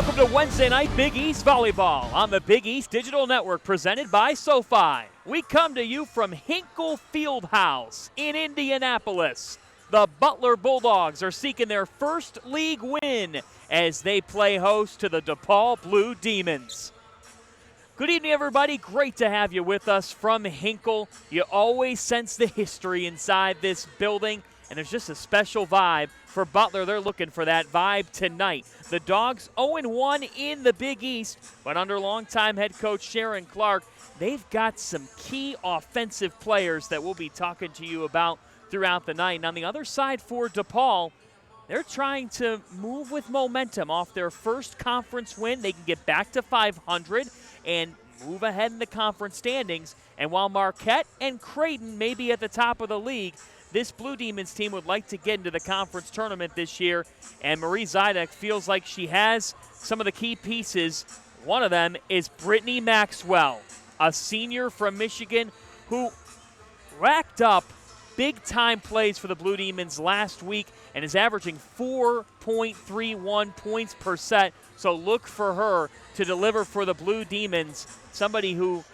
welcome to Wednesday Night Big East Volleyball on the Big East Digital Network, presented by SoFi. We come to you from Hinkle Fieldhouse in Indianapolis. The Butler Bulldogs are seeking their first league win as they play host to the DePaul Blue Demons. Good evening, everybody. Great to have you with us from Hinkle. You always sense the history inside this building, and there's just a special vibe for Butler. They're looking for that vibe tonight. The Dogs 0-1 in the Big East, but under longtime head coach Sharon Clark, they've got some key offensive players that we'll be talking to you about throughout the night. And on the other side for DePaul, they're trying to move with momentum off their first conference win. They can get back to 500 and move ahead in the conference standings. And while Marquette and Creighton may be at the top of the league, this Blue Demons team would like to get into the conference tournament this year, and Marie Zidek feels like she has some of the key pieces. One of them is Brittany Maxwell, a senior from Michigan who racked up big-time plays for the Blue Demons last week and is averaging 4.31 points per set. So look for her to deliver for the Blue Demons, somebody who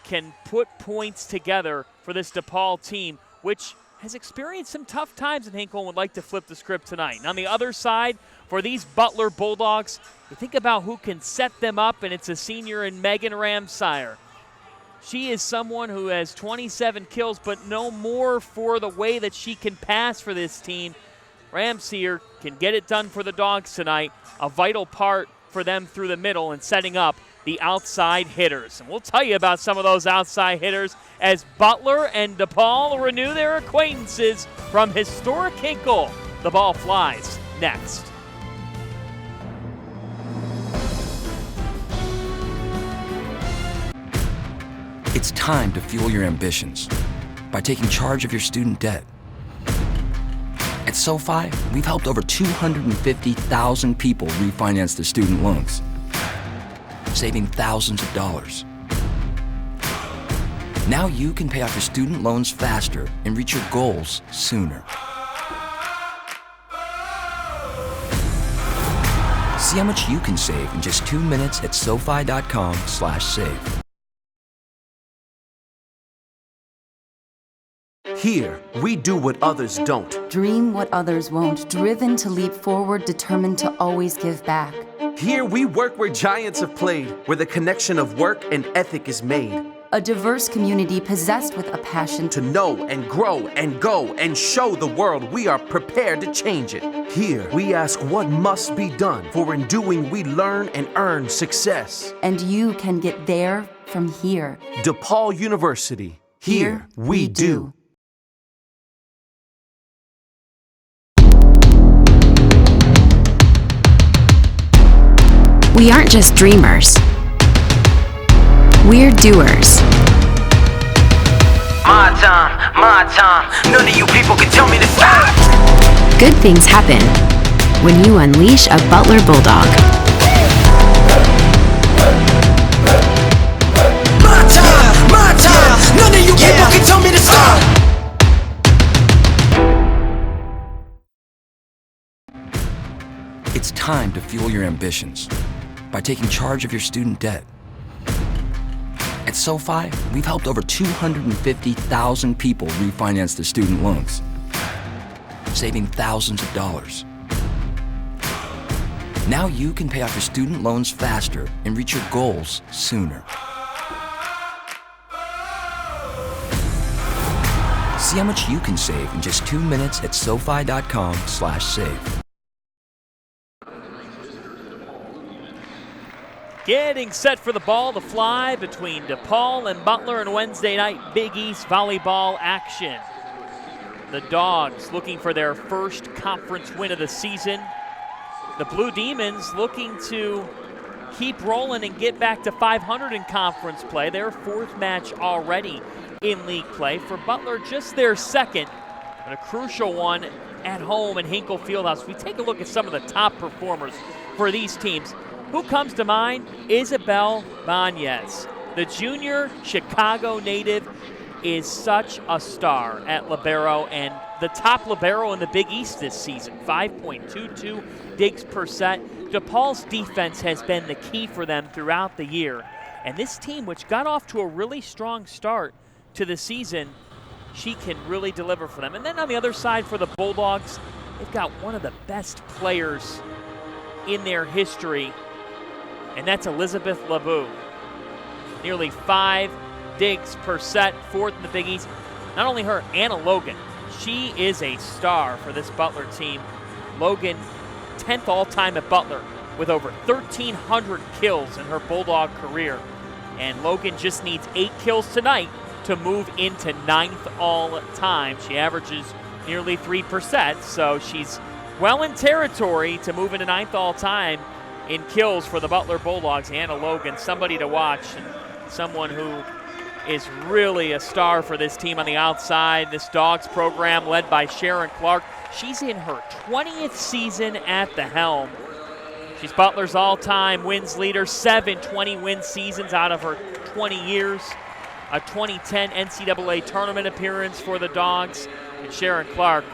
can put points together for this DePaul team, which has experienced some tough times in Hinkle and would like to flip the script tonight. And on the other side, for these Butler Bulldogs, you think about who can set them up, and it's a senior in Megan Ramsire. She is someone who has 27 kills, but no more for the way that she can pass for this team. Ramsire can get it done for the Dogs tonight, a vital part for them through the middle and setting up the outside hitters. And we'll tell you about some of those outside hitters as Butler and DePaul renew their acquaintances from historic Hinkle. The ball flies next. It's time to fuel your ambitions by taking charge of your student debt. At SoFi, we've helped over 250,000 people refinance their student loans, saving thousands of dollars. Now you can pay off your student loans faster and reach your goals sooner. See how much you can save in just 2 minutes at SoFi.com/save. Here, we do what others don't. Dream what others won't. Driven to leap forward, determined to always give back. Here, we work where giants have played, where the connection of work and ethic is made. A diverse community possessed with a passion To know and grow and go and show the world we are prepared to change it. Here, we ask what must be done, for in doing we learn and earn success. And you can get there from here. DePaul University. Here, we do. We aren't just dreamers. We're doers. My time. None of you people can tell me to stop. Good things happen when you unleash a Butler Bulldog. My time. None of you people can tell me to stop. It's time to fuel your ambitions by taking charge of your student debt. At SoFi, we've helped over 250,000 people refinance their student loans, saving thousands of dollars. Now you can pay off your student loans faster and reach your goals sooner. See how much you can save in just 2 minutes at SoFi.com/save. Getting set for the ball to fly between DePaul and Butler in Wednesday night Big East volleyball action. The Dogs looking for their first conference win of the season. The Blue Demons looking to keep rolling and get back to 500 in conference play. Their fourth match already in league play. For Butler, just their second, but a crucial one at home in Hinkle Fieldhouse. We take a look at some of the top performers for these teams. Who comes to mind? Isabel Banez, the junior Chicago native, is such a star at libero and the top libero in the Big East this season. 5.22 digs per set. DePaul's defense has been the key for them throughout the year. And this team, which got off to a really strong start to the season, she can really deliver for them. And then on the other side for the Bulldogs, they've got one of the best players in their history, and that's Elizabeth LeBeau. Nearly 5 digs per set, 4th in the Big East. Not only her, Anna Logan. She is a star for this Butler team. Logan, 10th all-time at Butler with over 1,300 kills in her Bulldog career. And Logan just needs 8 kills tonight to move into 9th all-time. She averages nearly 3%, so she's well in territory to move into 9th all-time in kills for the Butler Bulldogs. Anna Logan, somebody to watch, and someone who is really a star for this team on the outside. This Dogs program led by Sharon Clark. She's in her 20th season at the helm. She's Butler's all-time wins leader, 7 20-win seasons out of her 20 years. A 2010 NCAA tournament appearance for the Dogs. And Sharon Clark,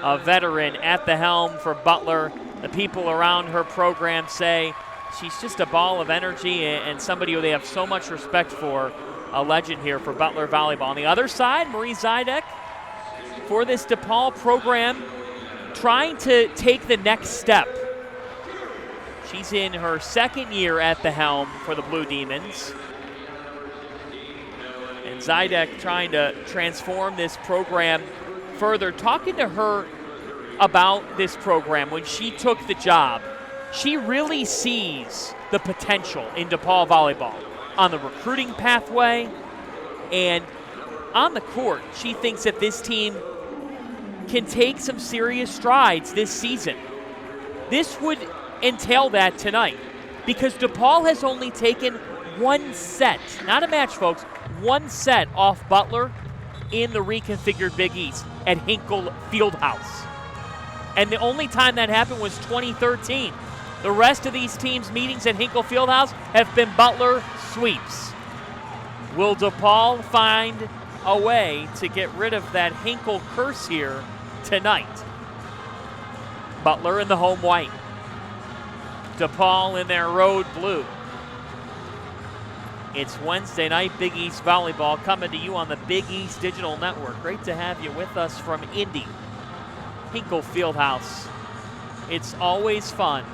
a veteran at the helm for Butler. The people around her program say she's just a ball of energy and somebody who they have so much respect for. A legend here for Butler volleyball. On the other side, Marie Zidek for this DePaul program, trying to take the next step. She's in her 2nd year at the helm for the Blue Demons. And Zidek trying to transform this program further. Talking to her about this program when she took the job, she really sees the potential in DePaul volleyball on the recruiting pathway and on the court. She thinks that this team can take some serious strides this season. This would entail that tonight because DePaul has only taken 1 set, not a match, folks, 1 set off Butler in the reconfigured Big East at Hinkle Fieldhouse. And the only time that happened was 2013. The rest of these teams' meetings at Hinkle Fieldhouse have been Butler sweeps. Will DePaul find a way to get rid of that Hinkle curse here tonight? Butler in the home white. DePaul in their road blue. It's Wednesday night Big East volleyball coming to you on the Big East Digital Network. Great to have you with us from Indy, Hinkle Fieldhouse. It's always fun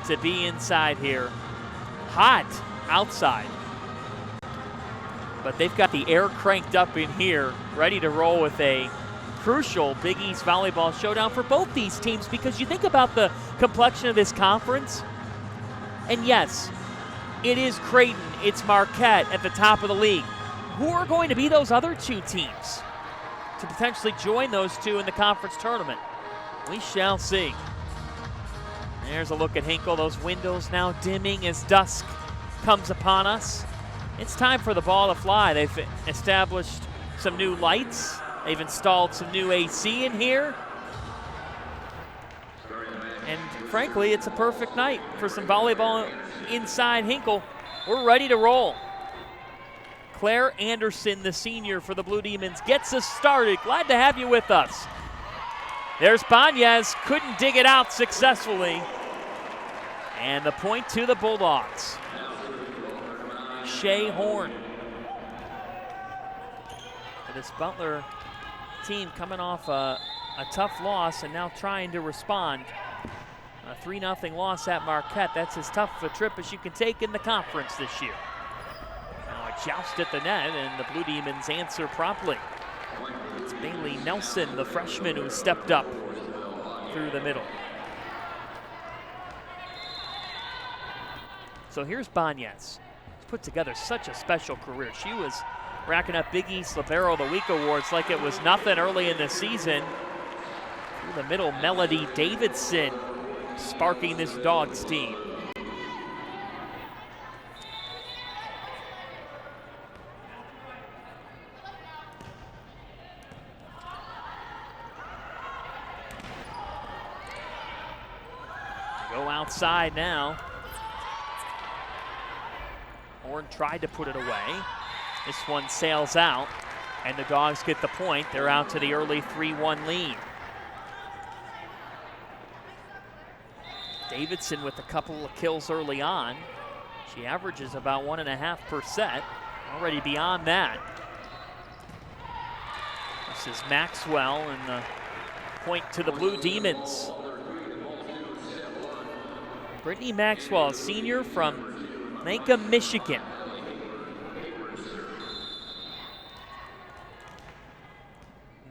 to be inside here. Hot outside, but they've got the air cranked up in here, ready to roll with a crucial Big East volleyball showdown for both these teams, because you think about the complexion of this conference, and yes, it is Creighton, it's Marquette at the top of the league. Who are going to be those other 2 teams to potentially join those 2 in the conference tournament? We shall see. There's a look at Hinkle. Those windows now dimming as dusk comes upon us. It's time for the ball to fly. They've established some new lights. They've installed some new AC in here. And frankly, it's a perfect night for some volleyball inside Hinkle. We're ready to roll. Claire Anderson, the senior for the Blue Demons, gets us started. Glad to have you with us. There's Banez, couldn't dig it out successfully. And the point to the Bulldogs. Shea Horn. For this Butler team coming off a tough loss and now trying to respond. A 3-0 loss at Marquette. That's as tough of a trip as you can take in the conference this year. Now a joust at the net, and the Blue Demons answer promptly. It's Bailey Nelson, the freshman, who stepped up through the middle. So here's Banez. He's put together such a special career. She was racking up Big East Libero of the Week awards like it was nothing early in the season. Through the middle, Melody Davidson sparking this Dogs team. Go outside now. Horn tried to put it away. This one sails out. And the Dogs get the point. They're out to the early 3-1 lead. Davidson with a couple of kills early on. She averages about 1.5%, already beyond that. This is Maxwell, and the point to the Blue Demons. Brittany Maxwell, a senior from Nanka, Michigan.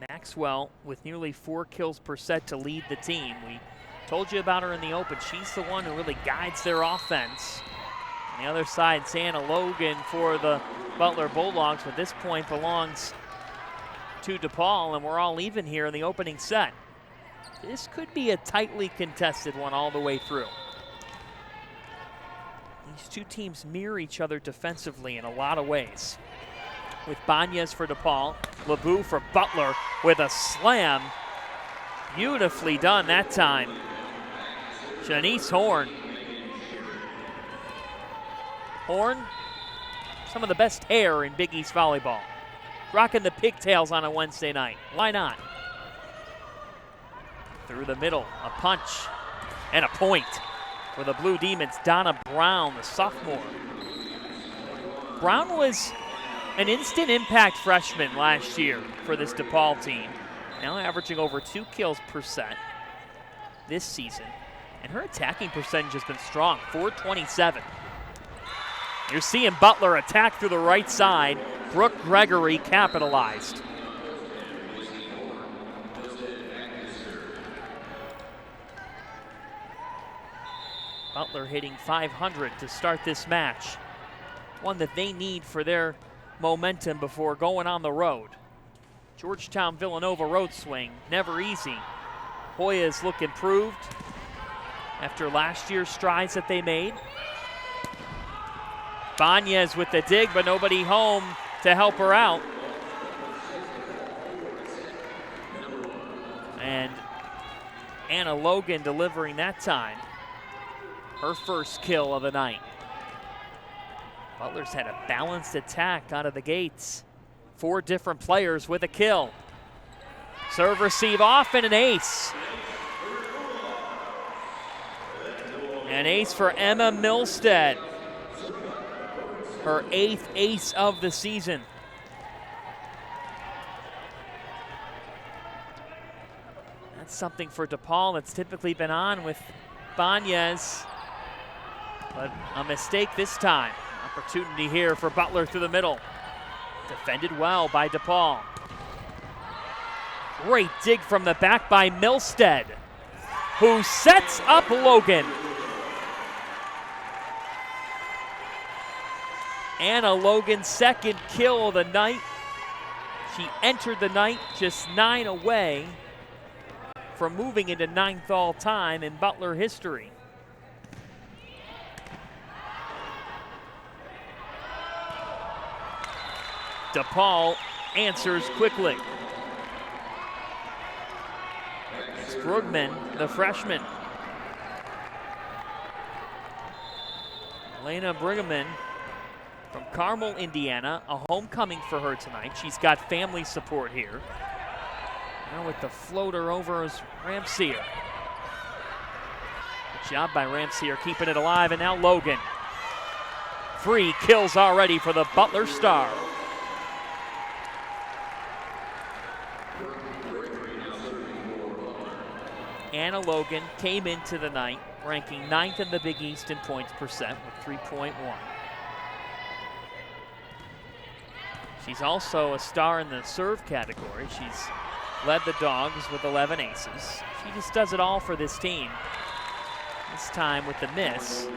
Maxwell with nearly 4 kills per set to lead the team. We told you about her in the open. She's the one who really guides their offense. On the other side, Anna Logan for the Butler Bulldogs, but this point belongs to DePaul, and we're all even here in the opening set. This could be a tightly contested one all the way through. These two teams mirror each other defensively in a lot of ways. With Banez for DePaul, LeBou for Butler with a slam. Beautifully done that time. Janice Horn. Horn, some of the best hair in Big East volleyball. Rocking the pigtails on a Wednesday night. Why not? Through the middle, a punch and a point for the Blue Demons. Donna Brown, the sophomore. Brown was an instant impact freshman last year for this DePaul team. Now averaging over 2 kills per set this season. And her attacking percentage has been strong, .427. You're seeing Butler attack through the right side. Brooke Gregory capitalized. Butler hitting .500 to start this match. One that they need for their momentum before going on the road. Georgetown Villanova road swing, never easy. Hoyas look improved after last year's strides that they made. Banez with the dig, but nobody home to help her out. And Anna Logan delivering that time. Her first kill of the night. Butler's had a balanced attack out of the gates. 4 different players with a kill. Serve, receive off, and an ace. An ace for Emma Milstead. Her 8th ace of the season. That's something for DePaul that's typically been on with Banez. But a mistake this time. Opportunity here for Butler through the middle. Defended well by DePaul. Great dig from the back by Milstead, who sets up Logan. Anna Logan's second kill of the night. She entered the night just 9 away from moving into 9th all time in Butler history. DePaul answers quickly. It's Brugman, the freshman. Elena Brugman from Carmel, Indiana, a homecoming for her tonight. She's got family support here. Now with the floater over is Ramsier. Good job by Ramsier keeping it alive, and now Logan. 3 kills already for the Butler Star. Anna Logan came into the night ranking 9th in the Big East in points per set with 3.1. She's also a star in the serve category. She's led the Dogs with 11 aces. She just does it all for this team. This time with the miss.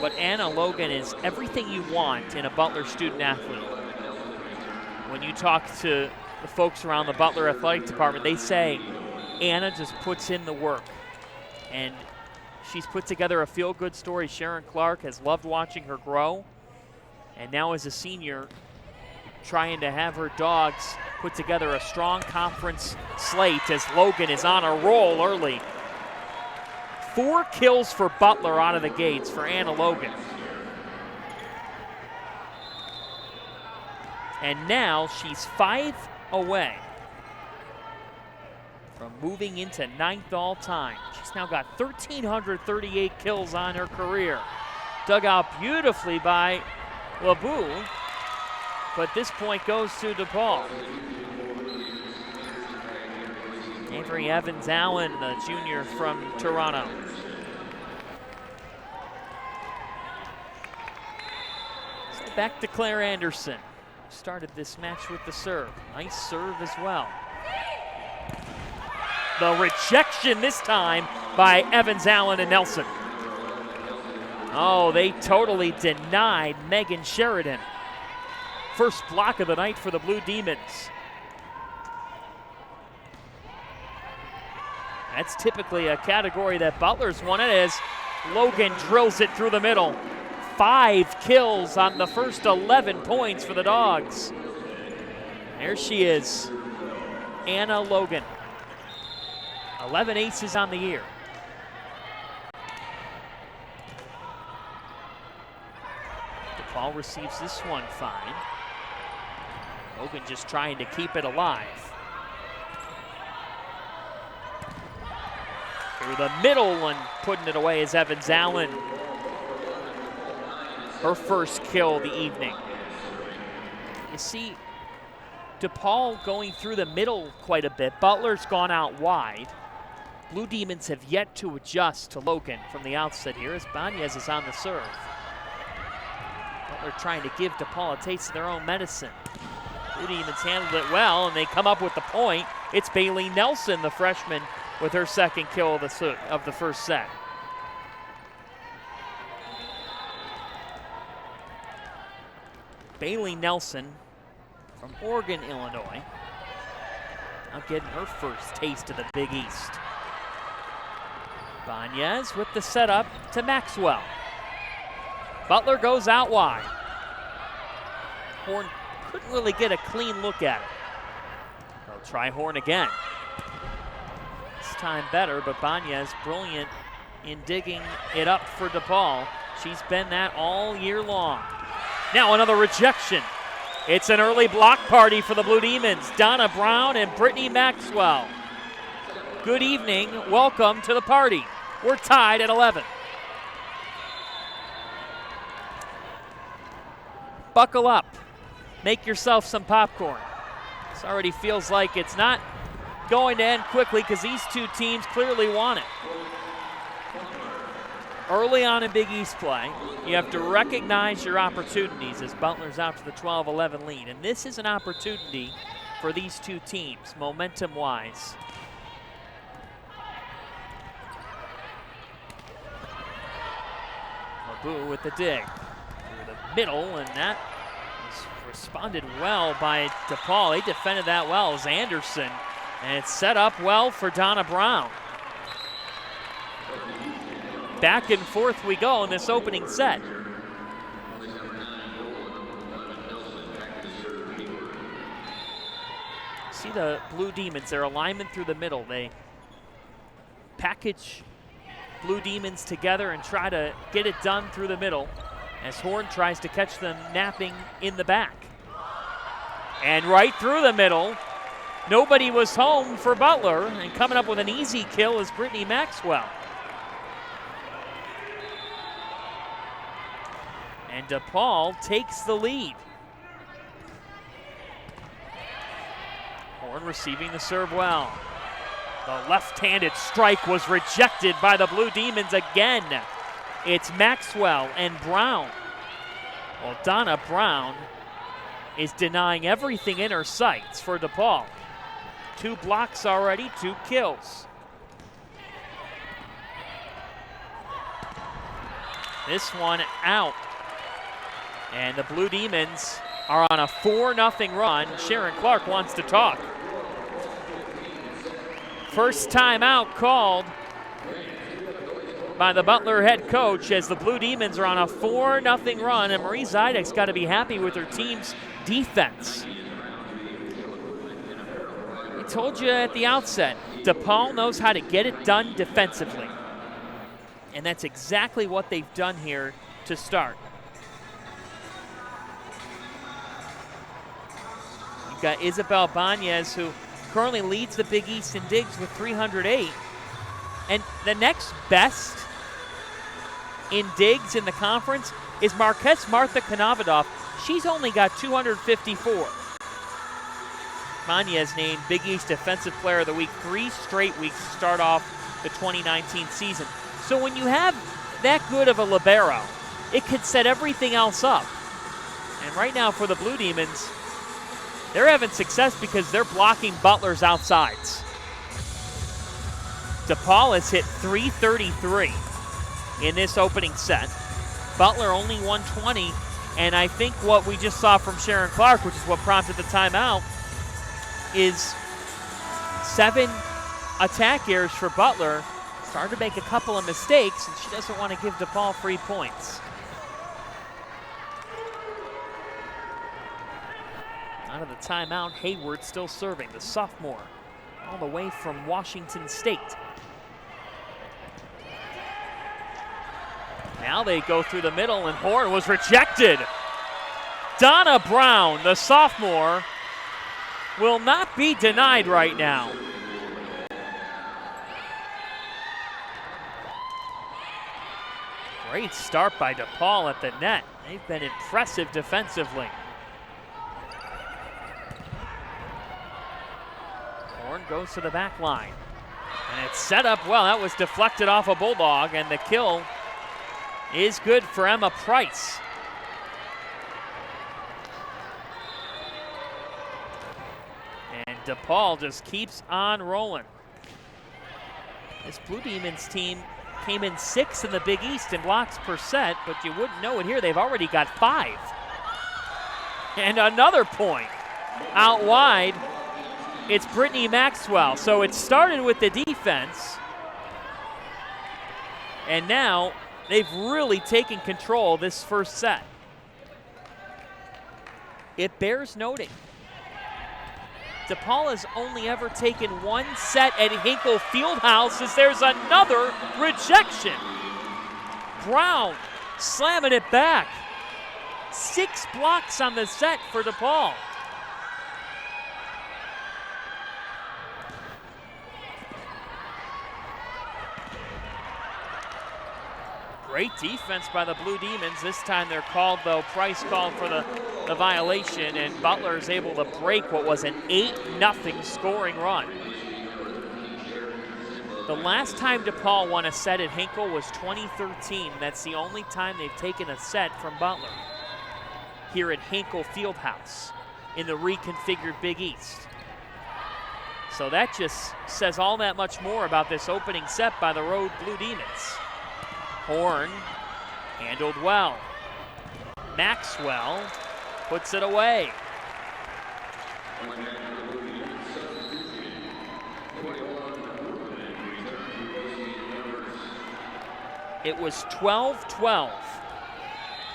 But Anna Logan is everything you want in a Butler student athlete. When you talk to the folks around the Butler Athletic Department, they say Anna just puts in the work. And she's put together a feel-good story. Sharon Clark has loved watching her grow. And now as a senior, trying to have her Dogs put together a strong conference slate as Logan is on a roll early. 4 kills for Butler out of the gates for Anna Logan. And now she's 5 away from moving into 9th all time. She's now got 1,338 kills on her career. Dug out beautifully by LeBou, but this point goes to DePaul. Avery Evans-Allen, the junior from Toronto. So back to Claire Anderson. Started this match with the serve. Nice serve as well. The rejection this time by Evans-Allen and Nelson. Oh, they totally denied Megan Sheridan. First block of the night for the Blue Demons. That's typically a category that Butler's won it as Logan drills it through the middle. 5 kills on the first 11 points for the Dogs. There she is, Anna Logan. 11 aces on the year. DePaul receives this one fine. Logan just trying to keep it alive. Through the middle and putting it away is Evans-Allen. Her first kill of the evening. You see DePaul going through the middle quite a bit. Butler's gone out wide. Blue Demons have yet to adjust to Logan from the outset here as Banez is on the serve. Butler trying to give DePaul a taste of their own medicine. Blue Demons handled it well and they come up with the point. It's Bailey Nelson, the freshman, with her second kill of the first set. Bailey Nelson from Oregon, Illinois. Now getting her first taste of the Big East. Banez with the setup to Maxwell. Butler goes out wide. Horn couldn't really get a clean look at it. They'll try Horn again. This time better, but Banez brilliant in digging it up for DePaul. She's been that all year long. Now another rejection. It's an early block party for the Blue Demons. Donna Brown and Brittany Maxwell. Good evening, welcome to the party. We're tied at 11. Buckle up, make yourself some popcorn. This already feels like it's not going to end quickly because these two teams clearly want it. Early on in Big East play, you have to recognize your opportunities as Butler's out to the 12-11 lead. And this is an opportunity for these two teams, momentum-wise. LeBou with the dig through the middle, and that was responded well by DePaul. They defended that well as Anderson, and it's set up well for Donna Brown. Back and forth we go in this opening set. See the Blue Demons, their alignment through the middle. They package Blue Demons together and try to get it done through the middle as Horn tries to catch them napping in the back. And right through the middle, nobody was home for Butler, and coming up with an easy kill is Brittany Maxwell. And DePaul takes the lead. Horn receiving the serve well. The left-handed strike was rejected by the Blue Demons again. It's Maxwell and Brown. Well, Donna Brown is denying everything in her sights for DePaul. 2 blocks already, 2 kills. This one out. And the Blue Demons are on a 4-0 run. Sharon Clark wants to talk. First timeout called by the Butler head coach as the Blue Demons are on a 4-0 run, and Marie Zidek's got to be happy with her team's defense. I told you at the outset, DePaul knows how to get it done defensively. And that's exactly what they've done here to start. got Isabel Banez, who currently leads the Big East in digs with 308. And the next best in digs in the conference is Marquette Martha Konovadoff. She's only got 254. Banez named Big East Defensive Player of the Week 3 straight weeks to start off the 2019 season. So when you have that good of a libero, it could set everything else up. And right now for the Blue Demons, they're having success because they're blocking Butler's outsides. DePaul has hit 333 in this opening set. Butler only 120, and I think what we just saw from Sharon Clark, which is what prompted the timeout, is 7 attack errors for Butler. Started to make a couple of mistakes, and she doesn't want to give DePaul free points. Out of the timeout, Hayward still serving, the sophomore, all the way from Washington State. Now they go through the middle, and Horn was rejected. Donna Brown, the sophomore, will not be denied right now. Great start by DePaul at the net. They've been impressive defensively. Horn goes to the back line. And it's set up well. That was deflected off a Bulldog, and the kill is good for Emma Price. And DePaul just keeps on rolling. This Blue Demons team came in 6th in the Big East in blocks per set, but you wouldn't know it here. They've already got 5. And another point. Out wide, it's Brittany Maxwell. So it started with the defense, and now they've really taken control this first set. It bears noting, DePaul has only ever taken 1 set at Hinkle Fieldhouse as there's another rejection. Brown slamming it back. 6 blocks on the set for DePaul. Great defense by the Blue Demons. This time they're called, though. Price called for the violation, and Butler is able to break what was an 8-0 scoring run. The last time DePaul won a set at Hinkle was 2013. That's the only time they've taken a set from Butler here at Hinkle Fieldhouse in the reconfigured Big East. So that just says all that much more about this opening set by the road Blue Demons. Horn handled well. Maxwell puts it away. It was 12-12.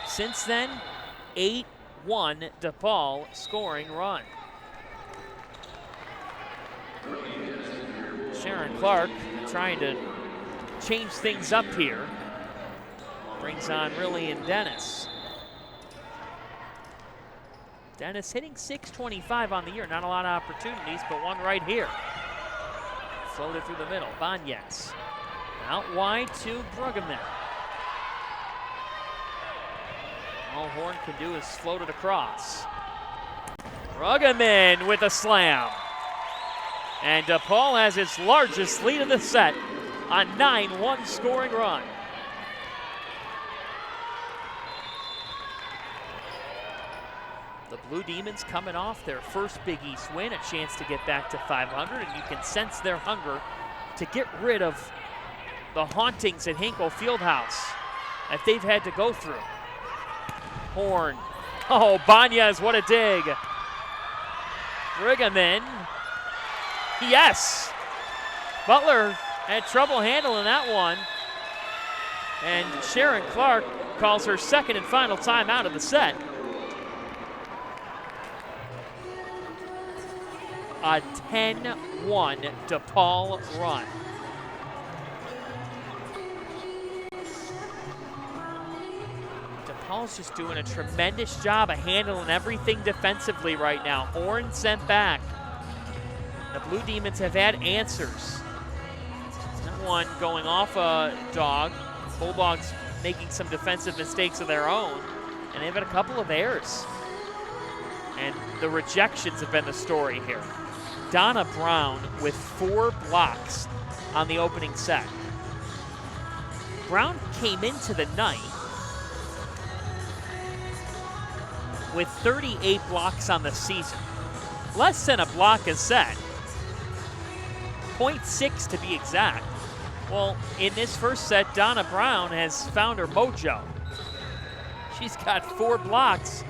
Since then, 8-1 DePaul scoring run. Sharon Clark trying to change things up here. Brings on Riley and Dennis. Dennis hitting .625 on the year. Not a lot of opportunities, but one right here. Floated through the middle. Banez. Out wide to Bruggeman. All Horn can do is float it across. Bruggeman with a slam. And DePaul has its largest lead of the set. A 9-1 scoring run. The Blue Demons coming off their first Big East win, a chance to get back to 500, and you can sense their hunger to get rid of the hauntings at Hinkle Fieldhouse that they've had to go through. Horn. Oh, Banez, what a dig. Bruggeman. Yes. Butler had trouble handling that one. And Sharon Clark calls her second and final timeout of the set. A 10-1 DePaul run. DePaul DePaul's just doing a tremendous job of handling everything defensively right now. Horn sent back. The Blue Demons have had answers. That one going off a dog. Bulldogs making some defensive mistakes of their own, and they've had a couple of errors. And the rejections have been the story here. Donna Brown with 4 blocks on the opening set. Brown came into the night with 38 blocks on the season. Less than a block a set. 0.6 to be exact. Well, in this first set, Donna Brown has found her mojo. She's got 4 blocks,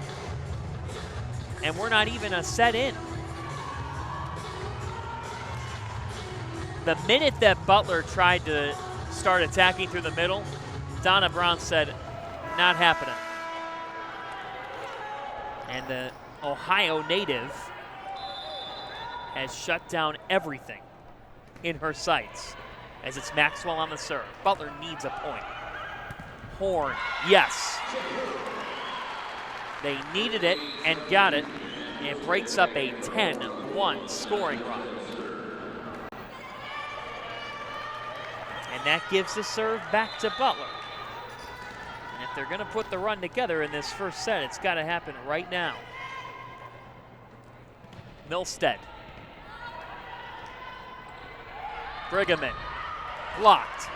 and we're not even a set in. The minute that Butler tried to start attacking through the middle, Donna Brown said, not happening. And the Ohio native has shut down everything in her sights as it's Maxwell on the serve. Butler needs a point. Horn, yes. They needed it and got it. It breaks up a 10-1 scoring run. And that gives the serve back to Butler. And if they're gonna put the run together in this first set, it's gotta happen right now. Milstead. Brigham blocked.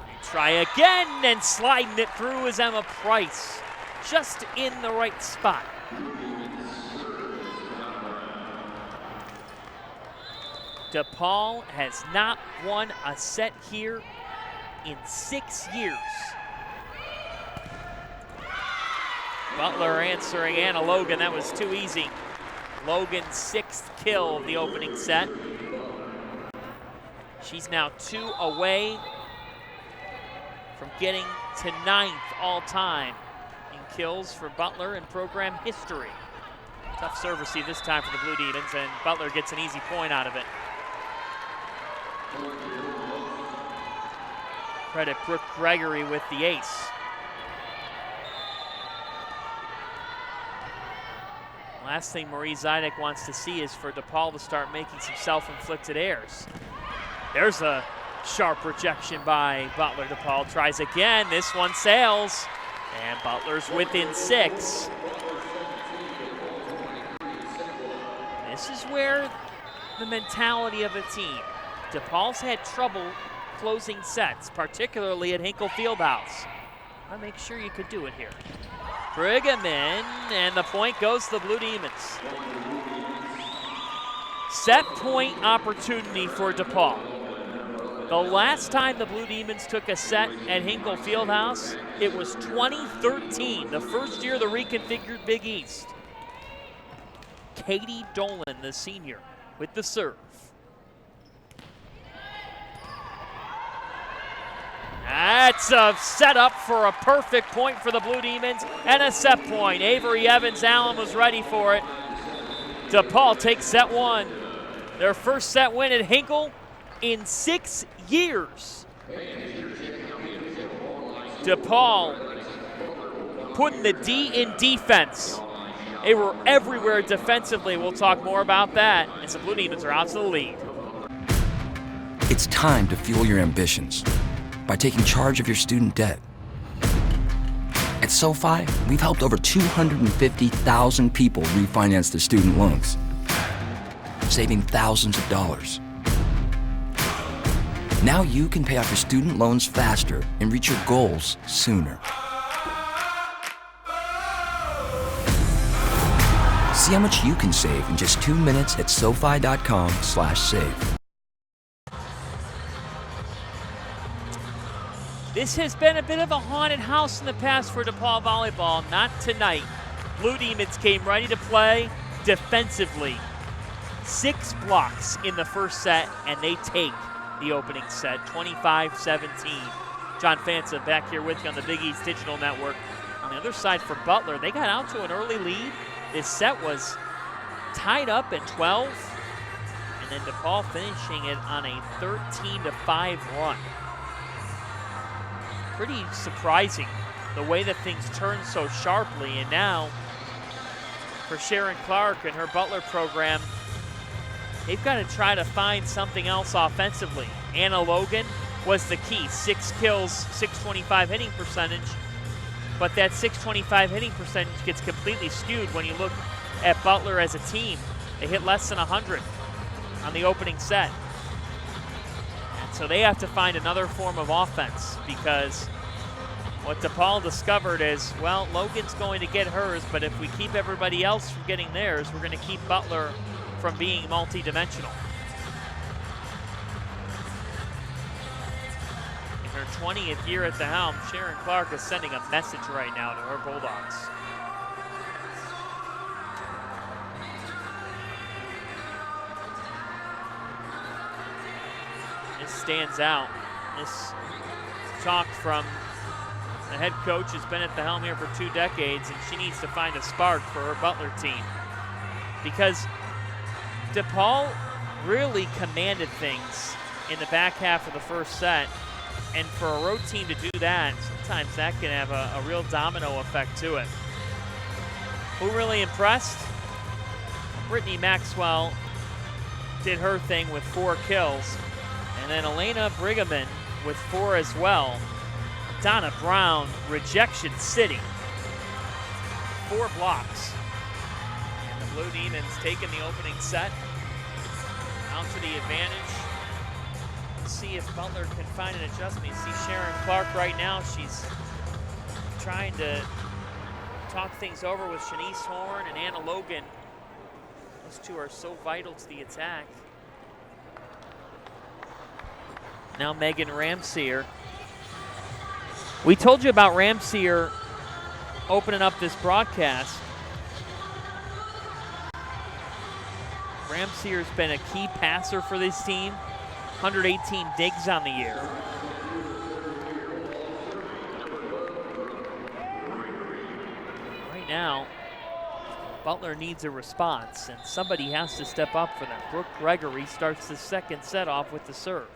They try again, and sliding it through is Emma Price. Just in the right spot. DePaul has not won a set here in 6 years. Butler answering Anna Logan. That was too easy. Logan's 6th kill of the opening set. She's now 2 away from getting to 9th all time in kills for Butler in program history. Tough serve receive this time for the Blue Demons, and Butler gets an easy point out of it. Credit Brooke Gregory with the ace. Last thing Marie Zidek wants to see is for DePaul to start making some self-inflicted errors. There's a sharp rejection by Butler. DePaul tries again. This one sails, and Butler's within 6. This is where the mentality of a team. DePaul's had trouble closing sets, particularly at Hinkle Fieldhouse. I'll make sure you could do it here. Brigham in, and the point goes to the Blue Demons. Set point opportunity for DePaul. The last time the Blue Demons took a set at Hinkle Fieldhouse, it was 2013, the first year of the reconfigured Big East. Katie Dolan, the senior, with the serve. That's a setup for a perfect point for the Blue Demons and a set point. Avery Evans-Allen was ready for it. DePaul takes set 1. Their first set win at Hinkle in 6 years. DePaul putting the D in defense. They were everywhere defensively. We'll talk more about that as the Blue Demons are out to the lead. It's time to fuel your ambitions by taking charge of your student debt. At SoFi, we've helped over 250,000 people refinance their student loans, saving thousands of dollars. Now you can pay off your student loans faster and reach your goals sooner. See how much you can save in just 2 minutes at SoFi.com/save. This has been a bit of a haunted house in the past for DePaul volleyball. Not tonight. Blue Demons came ready to play defensively. 6 blocks in the first set, and they take the opening set, 25-17. John Fanta back here with you on the Big East Digital Network. On the other side for Butler, they got out to an early lead. This set was tied up at 12, and then DePaul finishing it on a 13-5 run. pretty surprising the way that things turned so sharply. And now for Sharon Clark and her Butler program, they've got to try to find something else offensively. Anna Logan was the key. 6 kills, 625 hitting percentage. But that 625 hitting percentage gets completely skewed when you look at Butler as a team. They hit less than 100 on the opening set. And so they have to find another form of offense, because what DePaul discovered is, well, Logan's going to get hers, but if we keep everybody else from getting theirs, we're going to keep Butler from being multi-dimensional. In her 20th year at the helm, Sharon Clark is sending a message right now to her Bulldogs. This stands out. This talk from the head coach has been at the helm here for 2 decades, and she needs to find a spark for her Butler team, because DePaul really commanded things in the back half of the first set, and for a road team to do that, sometimes that can have a real domino effect to it. Who really impressed? Brittany Maxwell did her thing with 4 kills, and then Elena Brigham with 4 as well. Donna Brown, Rejection City, 4 blocks. And the Blue Demons taking the opening set out to the advantage. Let's see if Butler can find an adjustment. You see Sharon Clark right now. She's trying to talk things over with Shanice Horn and Anna Logan. Those 2 are so vital to the attack. Now Megan Ramseyer. We told you about Ramseyer opening up this broadcast. Ramseyer's been a key passer for this team. 118 digs on the year. Right now, Butler needs a response, and somebody has to step up for them. Brooke Gregory starts the second set off with the serve.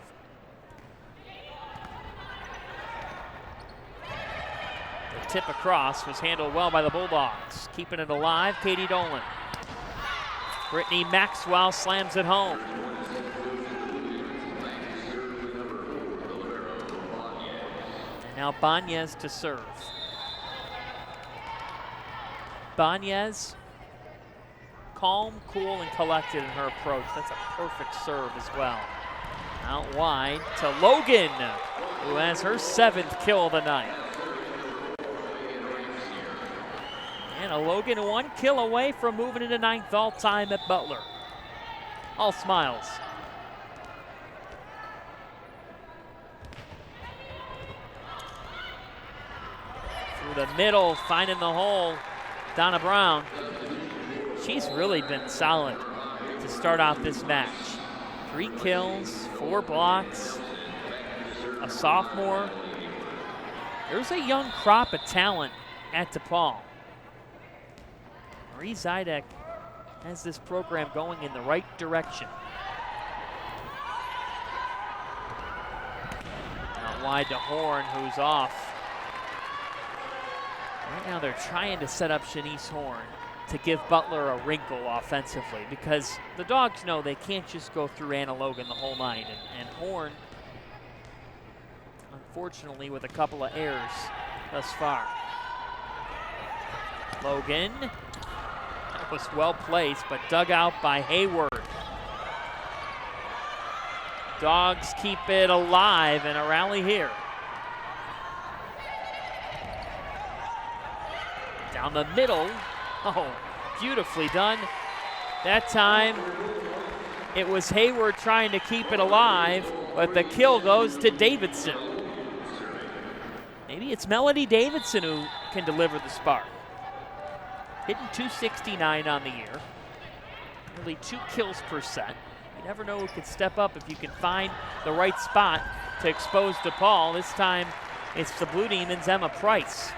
Tip across was handled well by the Bulldogs. Keeping it alive, Katie Dolan. Brittany Maxwell slams it home. And now Banez to serve. Banez, calm, cool, and collected in her approach. That's a perfect serve as well. Out wide to Logan, who has her 7th kill of the night. And a Logan 1 kill away from moving into 9th all-time at Butler. All smiles. Through the middle, finding the hole, Donna Brown. She's really been solid to start off this match. 3 kills, 4 blocks, a sophomore. There's a young crop of talent at DePaul. Marie Zidek has this program going in the right direction. Out wide to Horn, who's off. Right now they're trying to set up Shanice Horn to give Butler a wrinkle offensively, because the Dogs know they can't just go through Anna Logan the whole night. And Horn, unfortunately, with a couple of errors thus far. Logan. That was well placed, but dug out by Hayward. Dogs keep it alive in a rally here. Down the middle. Oh, beautifully done. That time it was Hayward trying to keep it alive, but the kill goes to Davidson. Maybe it's Melody Davidson who can deliver the spark. Hitting 269 on the year. Nearly 2 kills per set. You never know who can step up if you can find the right spot to expose DePaul. This time it's the Blue Demons' Emma Price.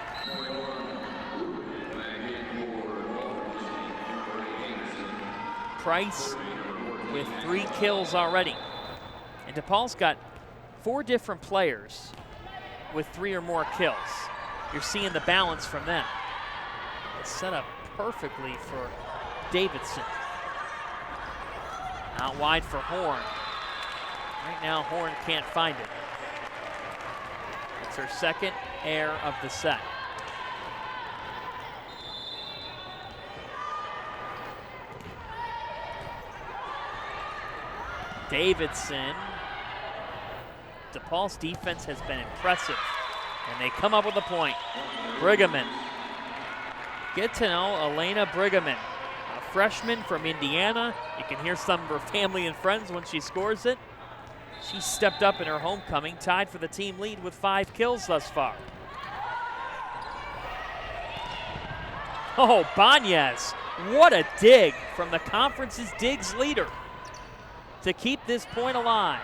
Price with 3 kills already. And DePaul's got 4 different players with 3 or more kills. You're seeing the balance from them. It's set up perfectly for Davidson. Out wide for Horn. Right now, Horn can't find it. It's her second air of the set. Davidson. DePaul's defense has been impressive, and they come up with a point. Brigham. Get to know Elena Brigham, a freshman from Indiana. You can hear some of her family and friends when she scores it. She stepped up in her homecoming, tied for the team lead with 5 kills thus far. Oh, Banez, what a dig from the conference's digs leader to keep this point alive.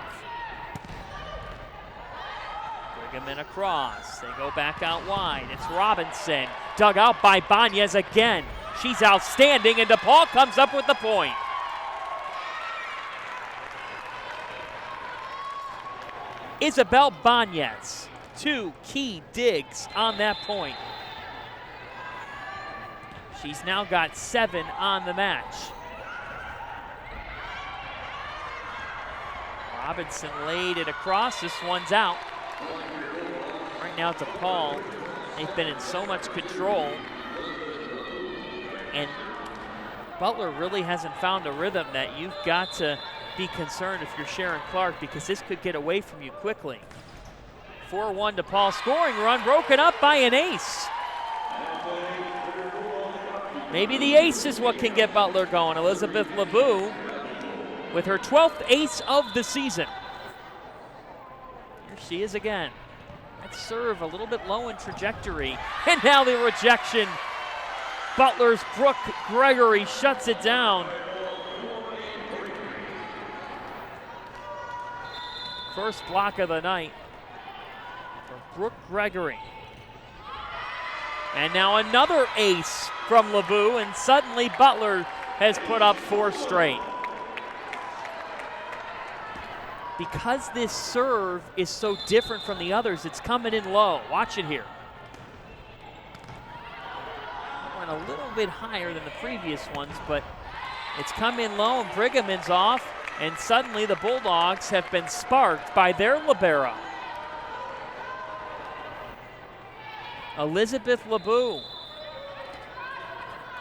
Brigham across, they go back out wide. It's Robinson, dug out by Banez again. She's outstanding, and DePaul comes up with the point. Isabel Banez, 2 key digs on that point. She's now got 7 on the match. Robinson laid it across, this one's out. Right now DePaul, they've been in so much control, and Butler really hasn't found a rhythm that you've got to be concerned if you're Sharon Clark, because this could get away from you quickly. 4-1 DePaul scoring run broken up by an ace. Maybe the ace is what can get Butler going. Elizabeth LeBeau with her 12th ace of the season. Here she is again. That serve a little bit low in trajectory. And now the rejection. Butler's Brooke Gregory shuts it down. First block of the night for Brooke Gregory. And now another ace from LeBeau, and suddenly Butler has put up 4 straight. Because this serve is so different from the others, it's coming in low. Watch it here. Went a little bit higher than the previous ones, but it's come in low, and Brigham's off, and suddenly the Bulldogs have been sparked by their libero. Elizabeth LeBeau.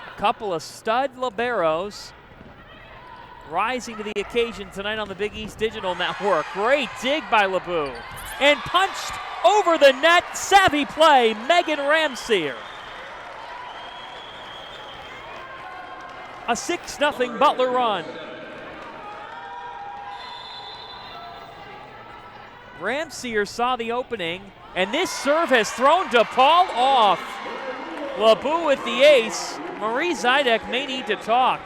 A couple of stud liberos rising to the occasion tonight on the Big East Digital Network. Great dig by LeBeau. And punched over the net. Savvy play, Megan Ramseer. A 6-0 Butler run. Ramseer saw the opening, and this serve has thrown DePaul off. LeBeau with the ace. Marie Zidek may need to talk.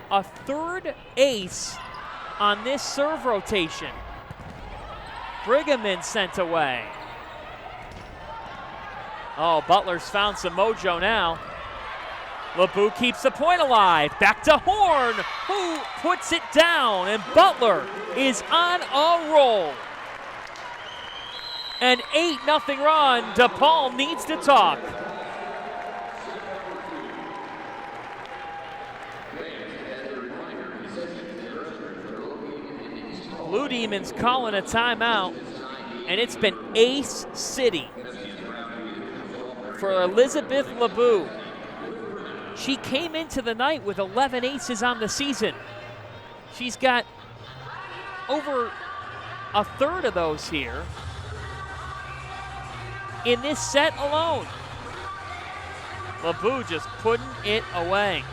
A third ace on this serve rotation. Brigham sent away. Oh, Butler's found some mojo now. LeBeau keeps the point alive. Back to Horn, who puts it down, and Butler is on a roll. An 8-0 run. DePaul needs to talk. Blue Demons calling a timeout, and it's been ace city for Elizabeth LeBeau. She came into the night with 11 aces on the season. She's got over a third of those here in this set alone. LeBeau just putting it away.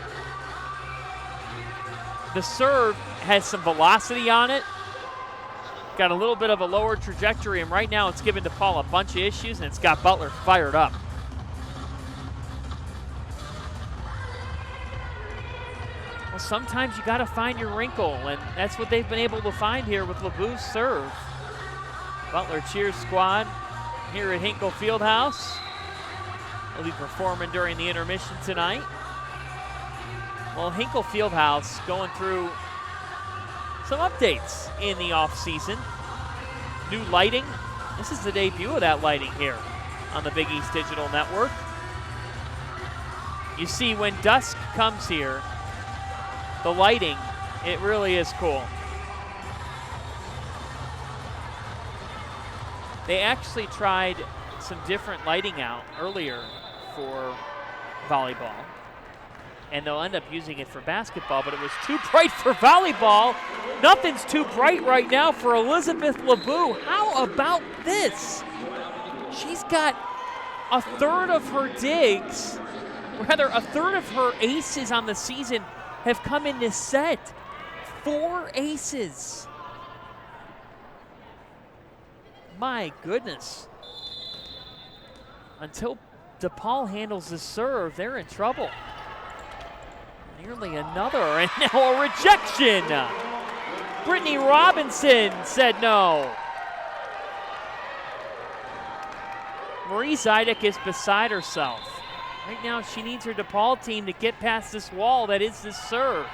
The serve has some velocity on it. Got a little bit of a lower trajectory, and right now it's given DePaul a bunch of issues, and it's got Butler fired up. Well, sometimes you got to find your wrinkle, and that's what they've been able to find here with LeBeau's serve. Butler cheers squad here at Hinkle Fieldhouse. They'll be performing during the intermission tonight. Well, Hinkle Fieldhouse going through some updates in the off-season. New lighting. This is the debut of that lighting here on the Big East Digital Network. You see, when dusk comes here, the lighting, it really is cool. They actually tried some different lighting out earlier for volleyball, and they'll end up using it for basketball, but it was too bright for volleyball. Nothing's too bright right now for Elizabeth LeBou. How about this? She's got a third of her digs, rather a third of her aces on the season have come in this set. 4 aces. My goodness. Until DePaul handles the serve, they're in trouble. Nearly another, and now a rejection. Brittany Robinson said no. Marie Zidek is beside herself. Right now, she needs her DePaul team to get past this wall that is this serve.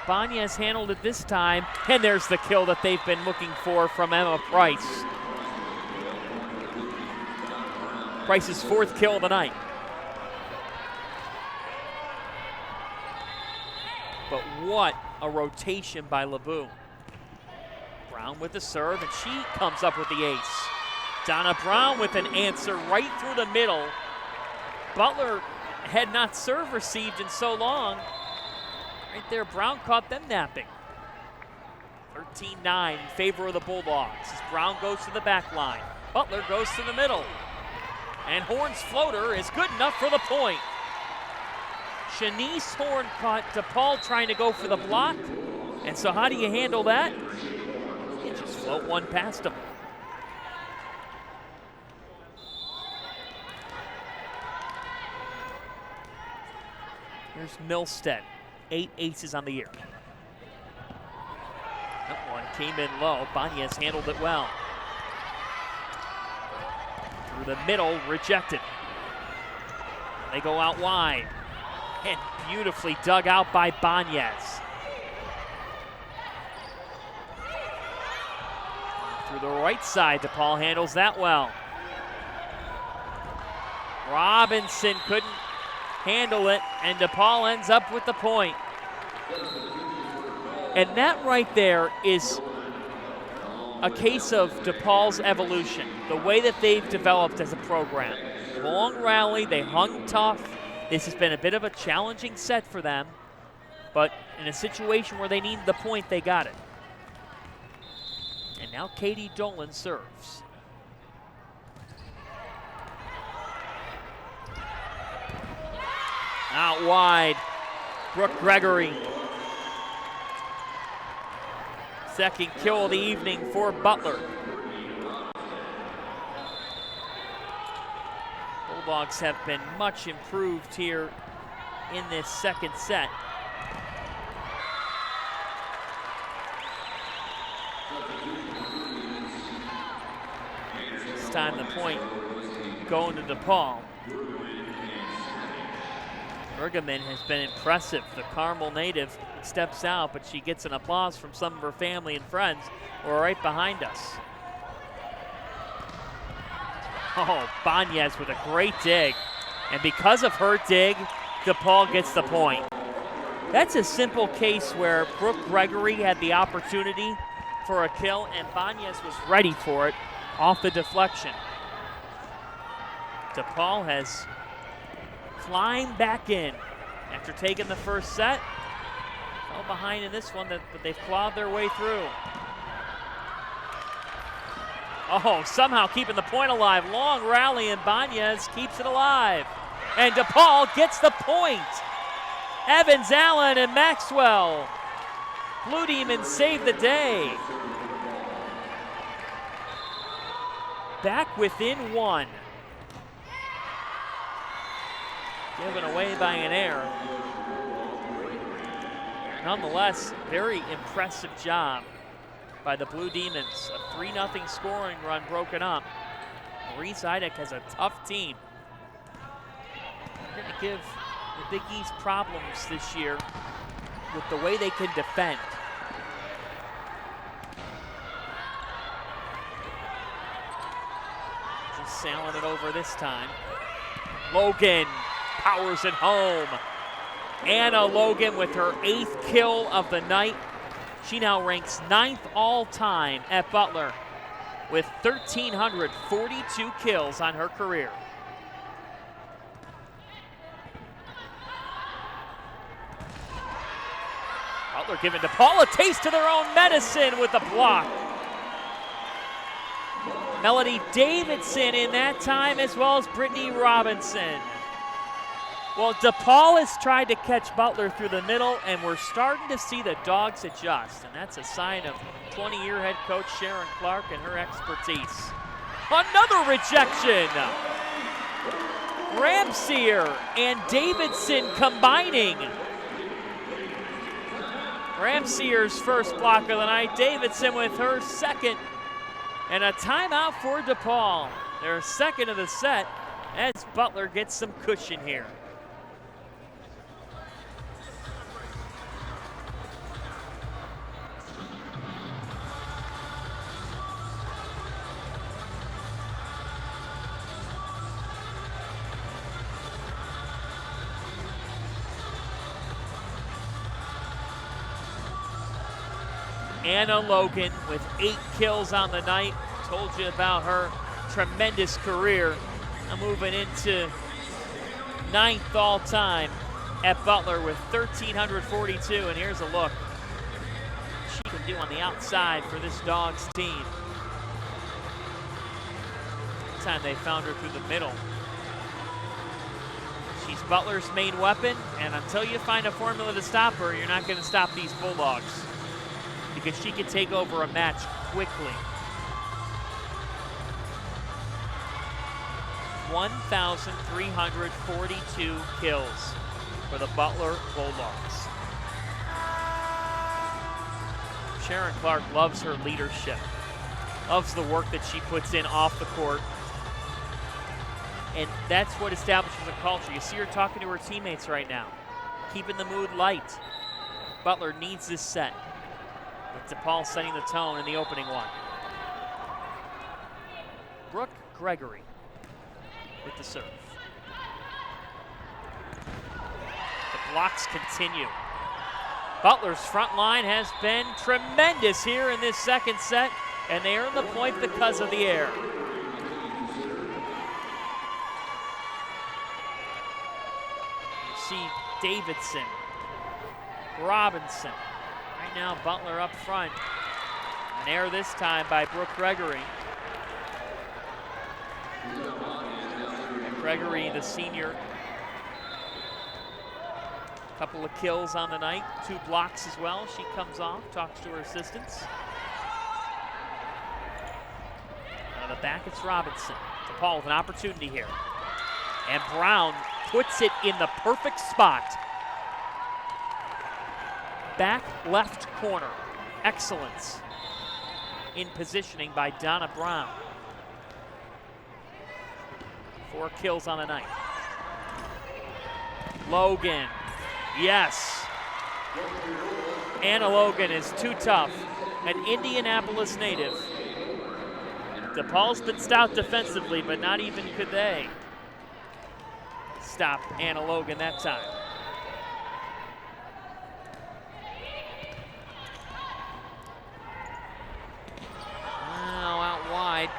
Banez handled it this time, and there's the kill that they've been looking for from Emma Price. Price's 4th kill of the night. But what a rotation by LeBou. Brown with the serve, and she comes up with the ace. Donna Brown with an answer right through the middle. Butler had not serve received in so long. Right there, Brown caught them napping. 13-9 in favor of the Bulldogs as Brown goes to the back line. Butler goes to the middle. And Horn's floater is good enough for the point. Shanice Horn caught DePaul trying to go for the block. And so how do you handle that? You just float one past him. Here's Milstead, 8 aces on the year. That one came in low. Banez handled it well. Through the middle, rejected. They go out wide. And beautifully dug out by Banez. Through the right side, DePaul handles that well. Robinson couldn't handle it, and DePaul ends up with the point. And that right there is a case of DePaul's evolution, the way that they've developed as a program. Long rally, they hung tough. This has been a bit of a challenging set for them, but in a situation where they needed the point, they got it. And now Katie Dolan serves. Out wide, Brooke Gregory. Second kill of the evening for Butler. Bulldogs have been much improved here in this second set. This time the point going to DePaul. Bergaman has been impressive. The Carmel native steps out, but she gets an applause from some of her family and friends who are right behind us. Oh, Banez with a great dig. And because of her dig, DePaul gets the point. That's a simple case where Brooke Gregory had the opportunity for a kill, and Banez was ready for it off the deflection. DePaul has climbed back in after taking the first set. Fell behind in this one, but they've clawed their way through. Oh, somehow keeping the point alive. Long rally, and Banez keeps it alive. And DePaul gets the point. Evans, Allen, and Maxwell. Blue Demons save the day. Back within one. Given away by an error. Nonetheless, very impressive job by the Blue Demons. A 3-0 scoring run broken up. Marie Zidek has a tough team. They're going to give the Big East problems this year with the way they can defend. sailing it over this time. Logan powers it home. Anna Logan with her 8th kill of the night. She now ranks 9th all-time at Butler with 1,342 kills on her career. Butler giving DePaul a taste of their own medicine with the block. Melody Davidson in that time, as well as Brittany Robinson. Well, DePaul has tried to catch Butler through the middle, and we're starting to see the Dogs adjust, and that's a sign of 20-year head coach Sharon Clark and her expertise. Another rejection. Ramsier and Davidson combining. Ramsier's first block of the night, Davidson with her second. And a timeout for DePaul. Their second of the set as Butler gets some cushion here. Anna Logan with 8 kills on the night. Told you about her tremendous career. Now moving into 9th all-time at Butler with 1,342. And here's a look she can do on the outside for this Dogs team. This time they found her through the middle. She's Butler's main weapon, and until you find a formula to stop her, you're not going to stop these Bulldogs, because she can take over a match quickly. 1,342 kills for the Butler Bulldogs. Sharon Clark loves her leadership, loves the work that she puts in off the court, and that's what establishes a culture. You see her talking to her teammates right now, keeping the mood light. Butler needs this set, with DePaul setting the tone in the opening one. Brooke Gregory with the serve. The blocks continue. Butler's front line has been tremendous here in this second set, and they earn the point because of the air. You see Davidson, Robinson. Right now, Butler up front. An air this time by Brooke Gregory. And Gregory, the senior, a couple of kills on the night, 2 blocks as well. She comes off, talks to her assistants. On the back, it's Robinson. DePaul with an opportunity here. And Brown puts it in the perfect spot. Back left corner. Excellence in positioning by Donna Brown. 4 kills on the night. Logan, yes. Anna Logan is too tough. An Indianapolis native. DePaul's been stout defensively, but not even could they stop Anna Logan that time.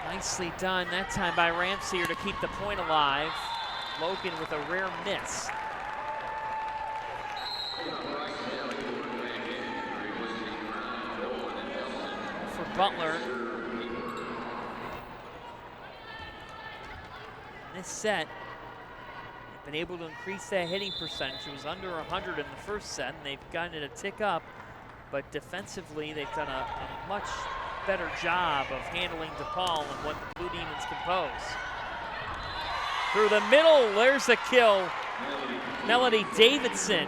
Nicely done that time by Ramsier to keep the point alive. Logan with a rare miss. For Butler, this set, they've been able to increase that hitting percentage. It was under 100 in the first set, and they've gotten it a tick up, but defensively they've done a much better job of handling DePaul and what the Blue Demons can pose. Through the middle, there's a kill. Melody Davidson.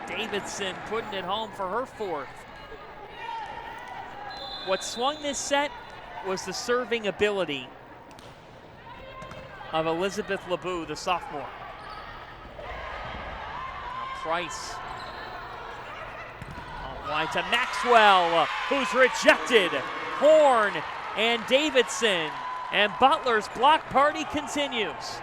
Davidson putting it home for her 4th. What swung this set was the serving ability of Elizabeth LeBeau, the sophomore. Now Price. Wide to Maxwell, who's rejected. Horn and Davidson. And Butler's block party continues.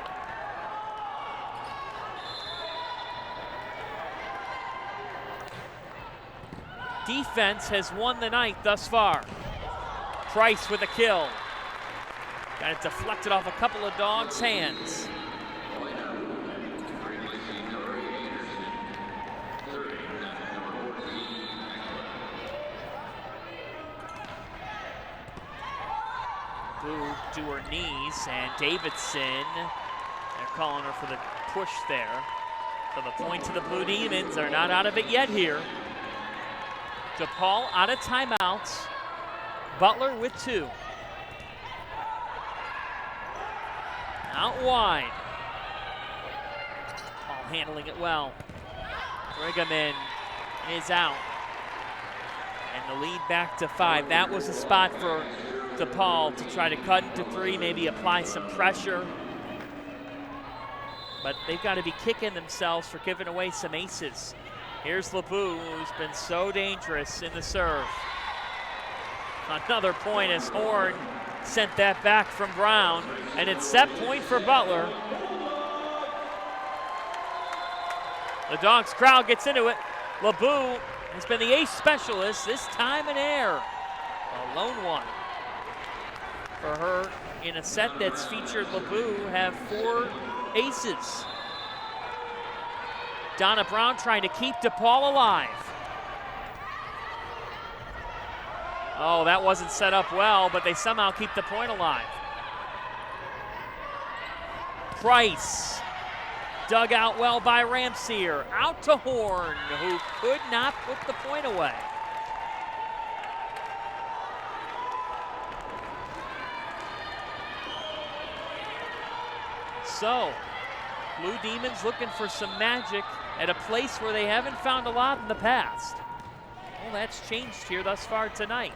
Defense has won the night thus far. Price with a kill. Got it deflected off a couple of dogs' hands. Blue to her knees, and Davidson, they're calling her for the push there. So the point to the Blue Demons. They're not out of it yet here. DePaul out of timeouts. Butler with 2. Out wide. DePaul handling it well. Brigham is out. And the lead back to 5. That was a spot for DePaul to try to cut into 3, maybe apply some pressure. But they've got to be kicking themselves for giving away some aces. Here's LeBou, who's been so dangerous in the serve. Another point as Horn sent that back from Brown, and it's set point for Butler. The Dogs crowd gets into it. LeBou has been the ace specialist, this time in air. A lone one for her in a set that's featured LeBou have 4 aces. Donna Brown trying to keep DePaul alive. Oh, that wasn't set up well, but they somehow keep the point alive. Price, dug out well by Ramsier. Out to Horn, who could not put the point away. So, Blue Demons looking for some magic at a place where they haven't found a lot in the past. Well, that's changed here thus far tonight.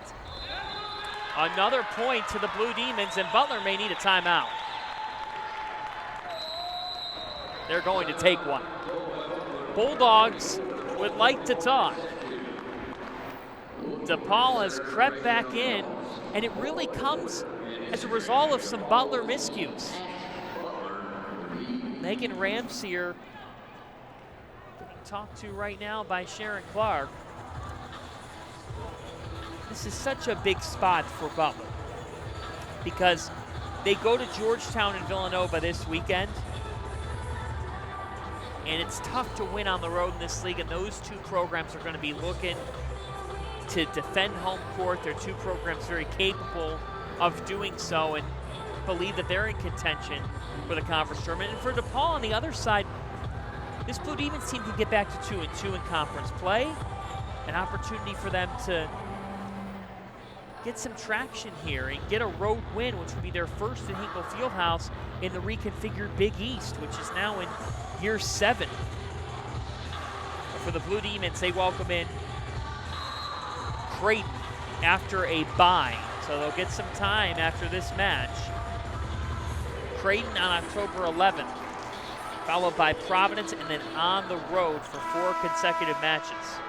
Another point to the Blue Demons, and Butler may need a timeout. They're going to take one. Bulldogs would like to talk. DePaul has crept back in, and it really comes as a result of some Butler miscues. Megan Ramsier being talked to right now by Sharon Clark. This is such a big spot for Butler because they go to Georgetown and Villanova this weekend, and it's tough to win on the road in this league, and those 2 programs are going to be looking to defend home court. They're 2 programs very capable of doing so and believe that they're in contention for the conference tournament. And for DePaul on the other side, this Blue Demons team can get back to 2-2 in conference play. An opportunity for them to get some traction here and get a road win, which would be their first at Hinkle Fieldhouse in the reconfigured Big East, which is now in year 7. But for the Blue Demons, they welcome in Creighton after a bye, so they'll get some time after this match. Creighton on October 11th, followed by Providence, and then on the road for 4 consecutive matches.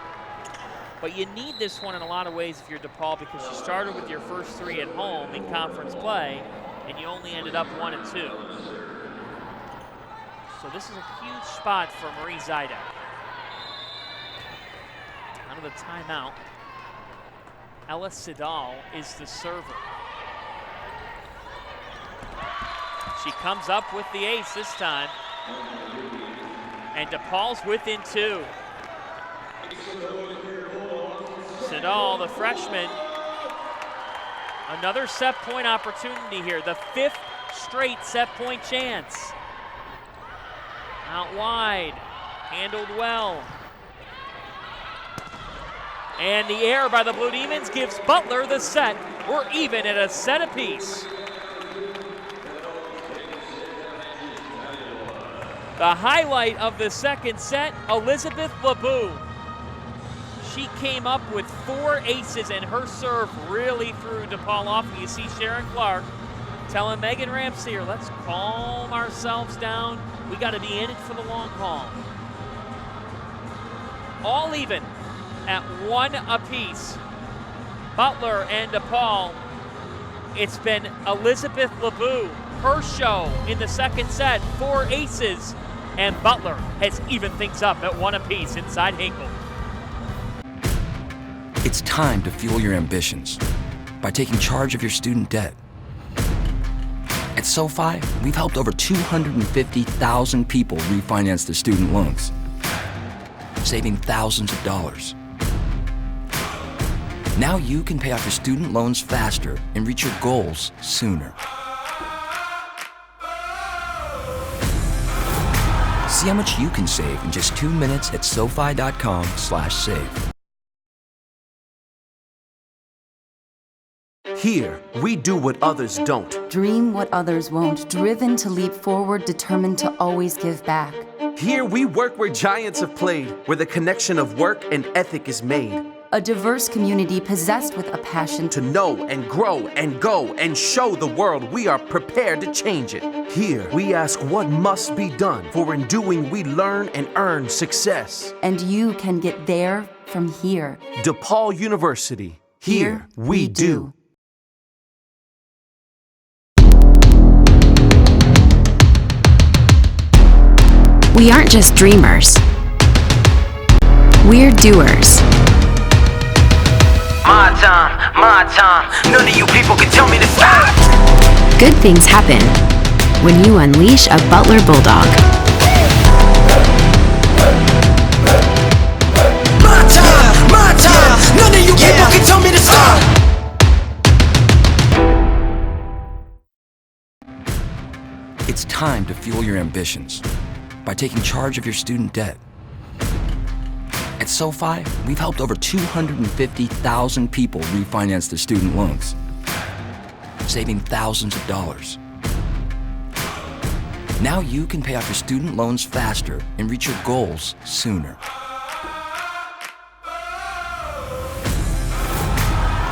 But you need this one in a lot of ways if you're DePaul, because you started with your first 3 at home in conference play, and you only ended up 1-2. So this is a huge spot for Marie Zidek. Out of the timeout, Ella Sidal is the server. She comes up with the ace this time. And DePaul's within 2. Sidal, the freshman, another set point opportunity here. The 5th straight set point chance. Out wide, handled well. And the error by the Blue Demons gives Butler the set. We're even at a set apiece. The highlight of the second set, Elizabeth LeBou. She came up with 4 aces, and her serve really threw DePaul off. You see Sharon Clark telling Megan Ramsier, let's calm ourselves down. We got to be in it for the long haul. All even at 1 apiece. Butler and DePaul it's been Elizabeth LeBou, her show in the second set, 4 aces, and Butler has evened things up at 1 apiece inside Hinkle. It's time to fuel your ambitions by taking charge of your student debt. At SoFi, we've helped over 250,000 people refinance their student loans, saving thousands of dollars. Now you can pay off your student loans faster and reach your goals sooner. See how much you can save in just 2 minutes at SoFi.com/save. Here, we do what others don't. Dream what others won't, driven to leap forward, determined to always give back. Here, we work where giants have played, where the connection of work and ethic is made. A diverse community possessed with a passion To know and grow and go and show the world we are prepared to change it. Here, we ask what must be done, for in doing we learn and earn success. and you can get there from here. DePaul University. Here, we do. We aren't just dreamers. We're doers. My time, none of you people can tell me to stop. Good things happen when you unleash a Butler Bulldog. My time, none of you people can tell me to stop. It's time to fuel your ambitions by taking charge of your student debt. At SoFi, we've helped over 250,000 people refinance their student loans, saving thousands of dollars. Now you can pay off your student loans faster and reach your goals sooner.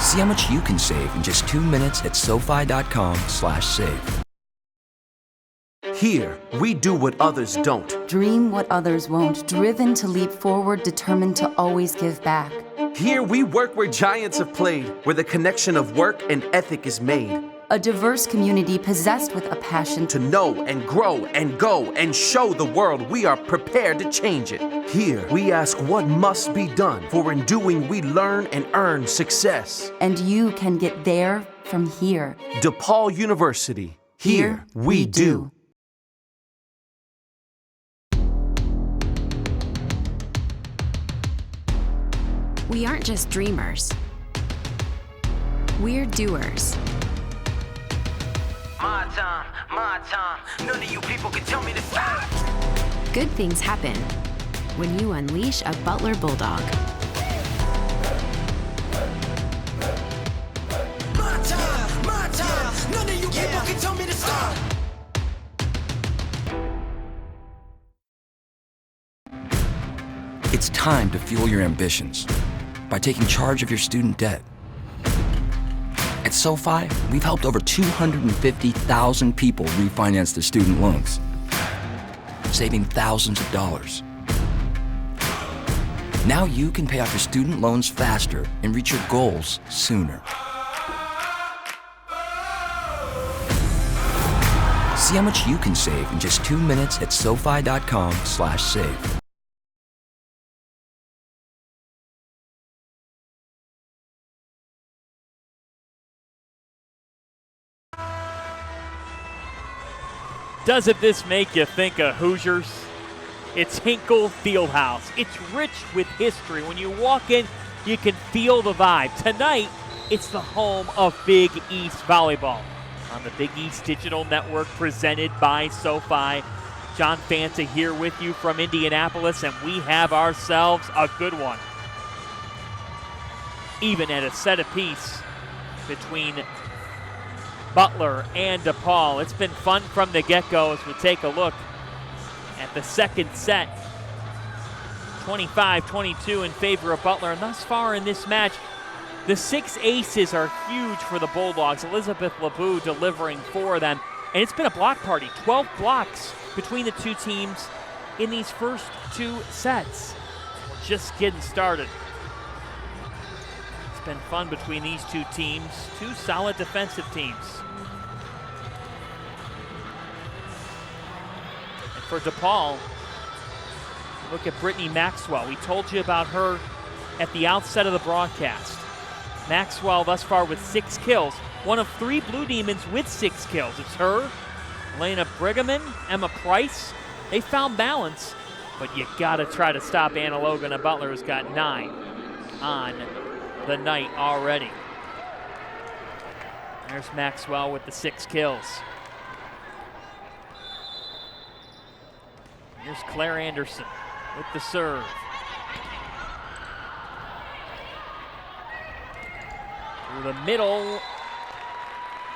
See how much you can save in just 2 minutes at SoFi.com/save. Here, we do what others don't. Dream what others won't, driven to leap forward, determined to always give back. Here, we work where giants have played, where the connection of work and ethic is made. A diverse community possessed with a passion To know and grow and go and show the world we are prepared to change it. Here, we ask what must be done, for in doing we learn and earn success. and you can get there from here. DePaul University. Here, we do. We aren't just dreamers. We're doers. My time, none of you people can tell me to stop. Good things happen when you unleash a Butler Bulldog. My time, none of you people can tell me to stop. It's time to fuel your ambitions by taking charge of your student debt. At SoFi, we've helped over 250,000 people refinance their student loans, saving thousands of dollars. Now you can pay off your student loans faster and reach your goals sooner. See how much you can save in just 2 minutes at SoFi.com/save. Doesn't this make you think of Hoosiers? It's Hinkle Fieldhouse. It's rich with history. When you walk in, you can feel the vibe. Tonight, it's the home of Big East Volleyball on the Big East Digital Network presented by SoFi. John Fanta here with you from Indianapolis, and we have ourselves a good one. Even at a set apiece between Butler and DePaul. It's been fun from the get-go as we take a look at the second set. 25-22 in favor of Butler, and thus far in this match, the 6 aces are huge for the Bulldogs. Elizabeth LeBou delivering for them, and it's been a block party. 12 blocks between the two teams in these first 2 sets. We're just getting started. been fun between these two teams, two solid defensive teams. And for DePaul, look at Brittany Maxwell. We told you about her at the outset of the broadcast. Maxwell thus far with 6 kills, one of 3 Blue Demons with 6 kills. It's her, Elena Brigham, Emma Price. They found balance, but you gotta try to stop Anna Logan, and Butler has got 9 on the night already. There's Maxwell with the 6 kills. Here's Claire Anderson with the serve. Through the middle,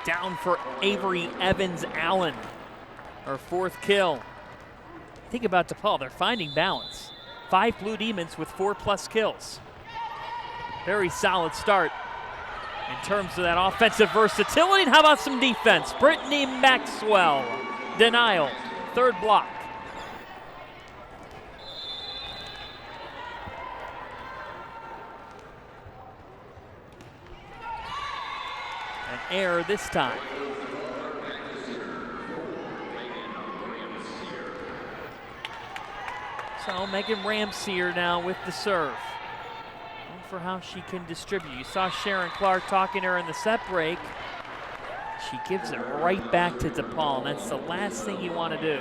down for Avery Evans-Allen, her 4th kill. Think about DePaul, they're finding balance. 5 Blue Demons with 4+ kills. Very solid start in terms of that offensive versatility. And how about some defense? Brittany Maxwell, denial, 3rd block. An error this time. So Megan Ramseyer now with the serve. And for how she can distribute. You saw Sharon Clark talking to her in the set break. She gives it right back to DePaul, and that's the last thing you want to do.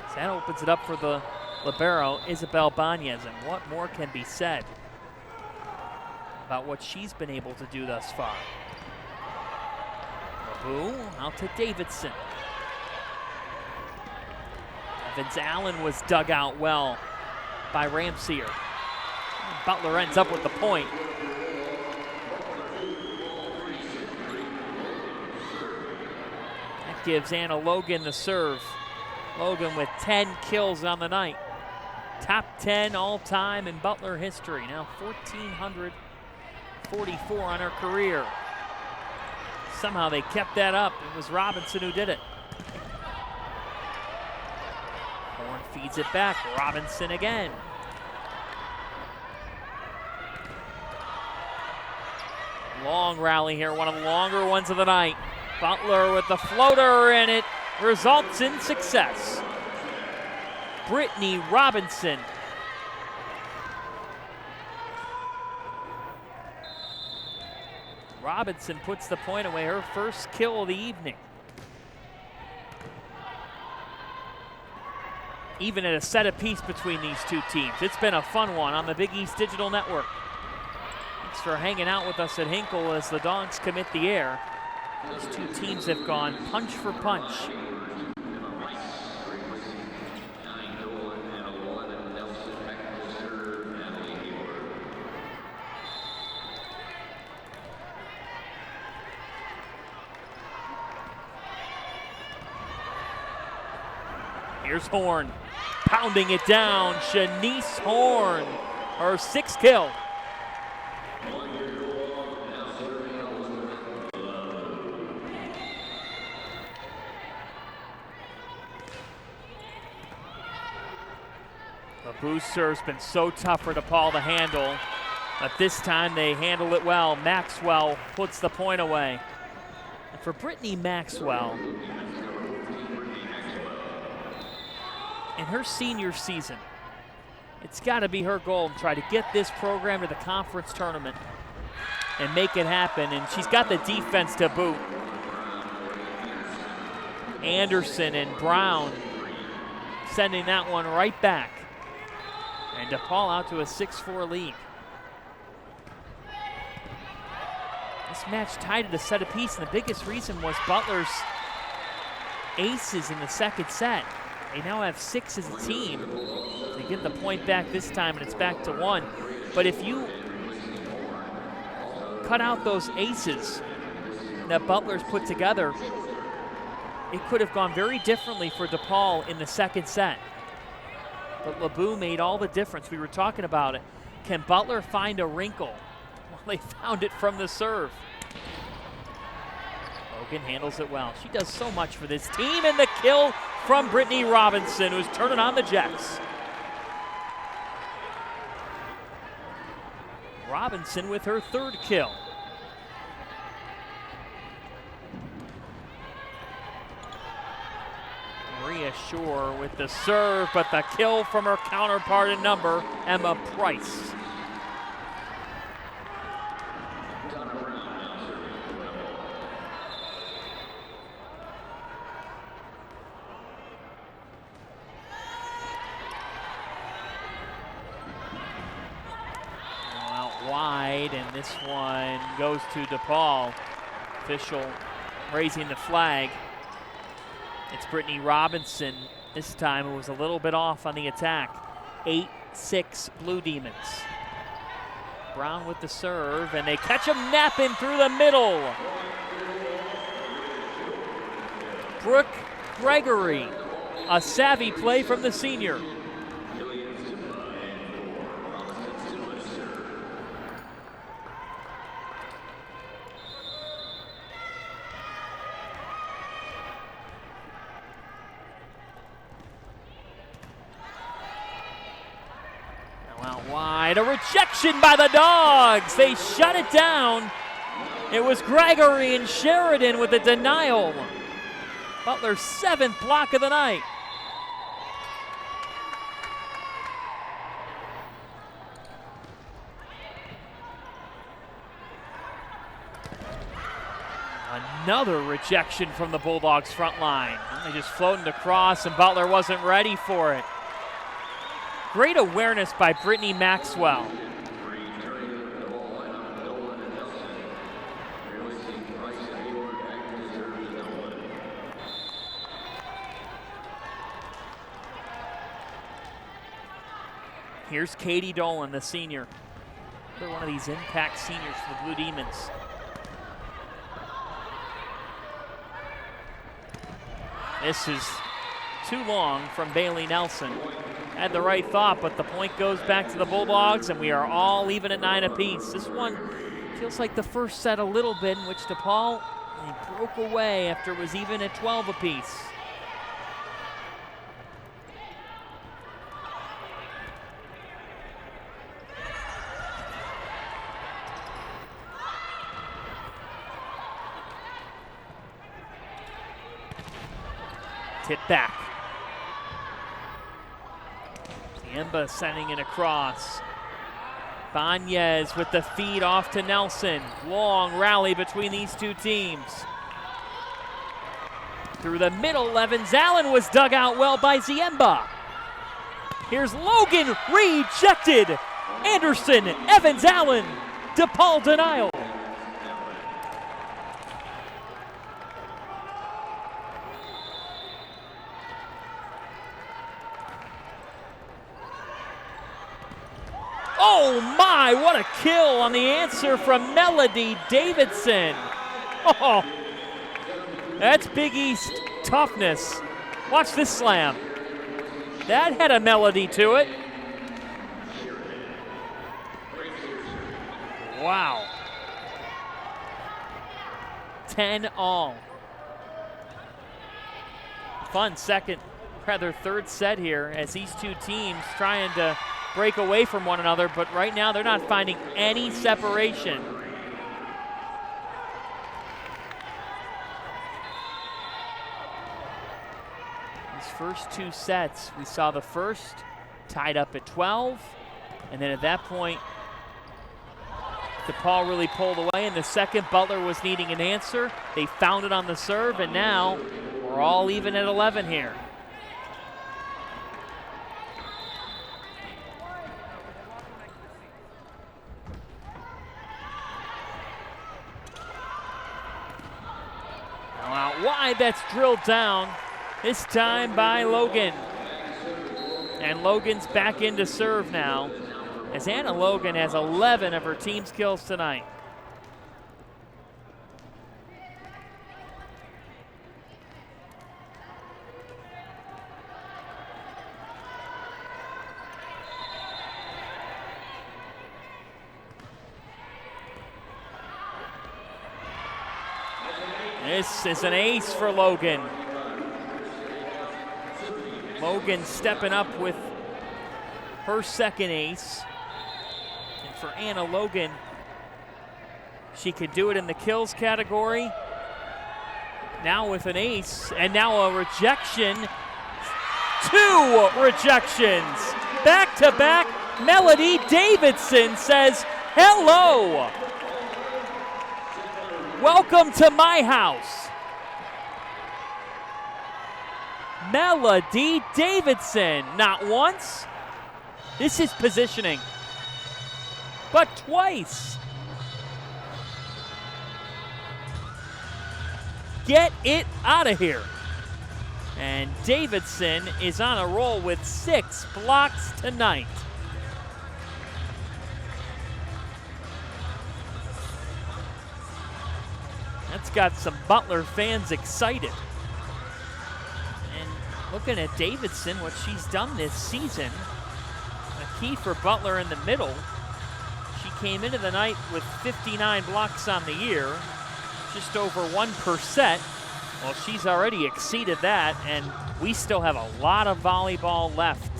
So that opens it up for the libero, Isabel Banez, and what more can be said about what she's been able to do thus far. LeBeau out to Davidson. Evans-Allen was dug out well by Ramseyer. Butler ends up with the point. That gives Anna Logan the serve. Logan with 10 kills on the night. Top 10 all-time in Butler history. Now 1,444 on her career. Somehow they kept that up. It was Robinson who did it. Horn feeds it back. Robinson again. Long rally here, one of the longer ones of the night. Butler with the floater, and it results in success. Brittany Robinson. Robinson puts the point away, her first kill of the evening. Even at a set apiece between these two teams. It's been a fun one on the Big East Digital Network. Thanks for hanging out with us at Hinkle as the Dogs commit the air. These two teams have gone punch for punch. Here's Horn, pounding it down. Shanice Horn, her 6th kill. The boost serve's been so tough for DePaul to handle, but this time they handle it well. Maxwell puts the point away. And for Brittany Maxwell, in her senior season, it's got to be her goal to try to get this program to the conference tournament and make it happen, and she's got the defense to boot. Anderson and Brown sending that one right back. And DePaul out to a 6-4 lead. This match tied at a set apiece, and the biggest reason was Butler's aces in the second set. They now have 6 as a team. They get the point back this time, and it's back to 1. But if you cut out those aces that Butler's put together, it could have gone very differently for DePaul in the second set. But LeBeau made all the difference. We were talking about it. Can Butler find a wrinkle? Well, they found it from the serve. Logan handles it well. She does so much for this team, and the kill from Brittany Robinson, who's turning on the Jets. Robinson with her third kill. Maria Shore with the serve, but the kill from her counterpart in number, Emma Price. Out wide, and this one goes to DePaul. Official raising the flag. It's Brittany Robinson. This time it was a little bit off on the attack. 8-6 Blue Demons. Brown with the serve, and they catch him napping through the middle. Brooke Gregory, a savvy play from the senior. Out wide, a rejection by the Dogs. They shut it down. It was Gregory and Sheridan with a denial. Butler's 7th block of the night. Another rejection from the Bulldogs front line. They just floated across, and Butler wasn't ready for it. Great awareness by Brittany Maxwell. Here's Katie Dolan, the senior. Another one of these impact seniors for the Blue Demons. This is too long from Bailey Nelson. Had the right thought, but the point goes back to the Bulldogs, and we are all even at 9 apiece. This one feels like the first set a little bit, in which DePaul broke away after it was even at 12 apiece. Tip back. Ziemba sending it across. Banez with the feed off to Nelson. Long rally between these two teams. Through the middle, Evans Allen was dug out well by Ziemba. Here's Logan, rejected. Anderson, Evans Allen, DePaul denial. Oh my, what a kill on the answer from Melody Davidson. Oh, that's Big East toughness. Watch this slam. That had a melody to it. Wow. 10-all. Fun third set here as these two teams trying to break away from one another, but right now they're not finding any separation. These first two sets, we saw the first tied up at 12, and then at that point, DePaul really pulled away. In the second, Butler was needing an answer. They found it on the serve, and now we're all even at 11 here. Out wide, that's drilled down, this time by Logan. And Logan's back into serve now, as Anna Logan has 11 of her team's kills tonight. This is an ace for Logan. Logan stepping up with her second ace. And for Anna Logan. She could do it in the kills category. Now with an ace, and now a rejection. 2 rejections. Back to back, Melody Davidson says, hello. Welcome to my house. Melody Davidson, not once. This is positioning, but twice. Get it out of here. And Davidson is on a roll with 6 blocks tonight. That's got some Butler fans excited. And looking at Davidson, what she's done this season, a key for Butler in the middle. She came into the night with 59 blocks on the year, just over 1%. Well, she's already exceeded that, and we still have a lot of volleyball left.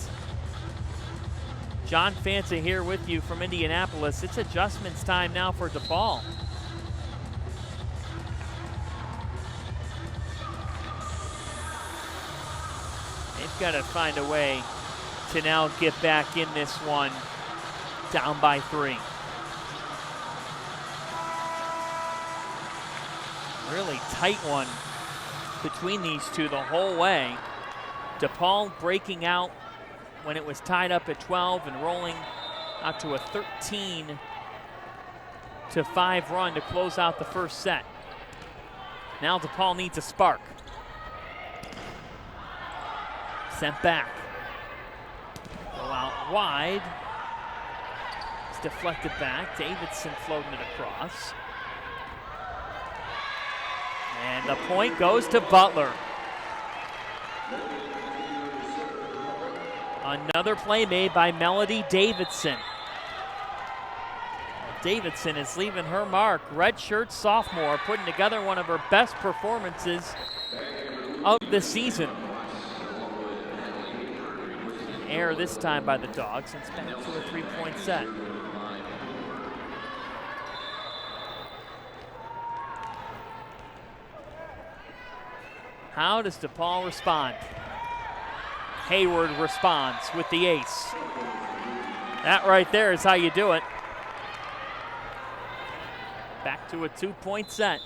John Fanta here with you from Indianapolis. It's adjustments time now for DePaul. They've got to find a way to now get back in this one, down by 3. Really tight one between these two the whole way. DePaul breaking out when it was tied up at 12 and rolling out to a 13-5 run to close out the first set. Now DePaul needs a spark. Sent back. Go out wide. It's deflected back. Davidson floating it across. And the point goes to Butler. Another play made by Melody Davidson. Davidson is leaving her mark. Redshirt sophomore, putting together one of her best performances of the season. Error this time by the Dogs, and it's back to a 3-point set. How does DePaul respond? Hayward responds with the ace. That right there is how you do it. Back to a 2-point set.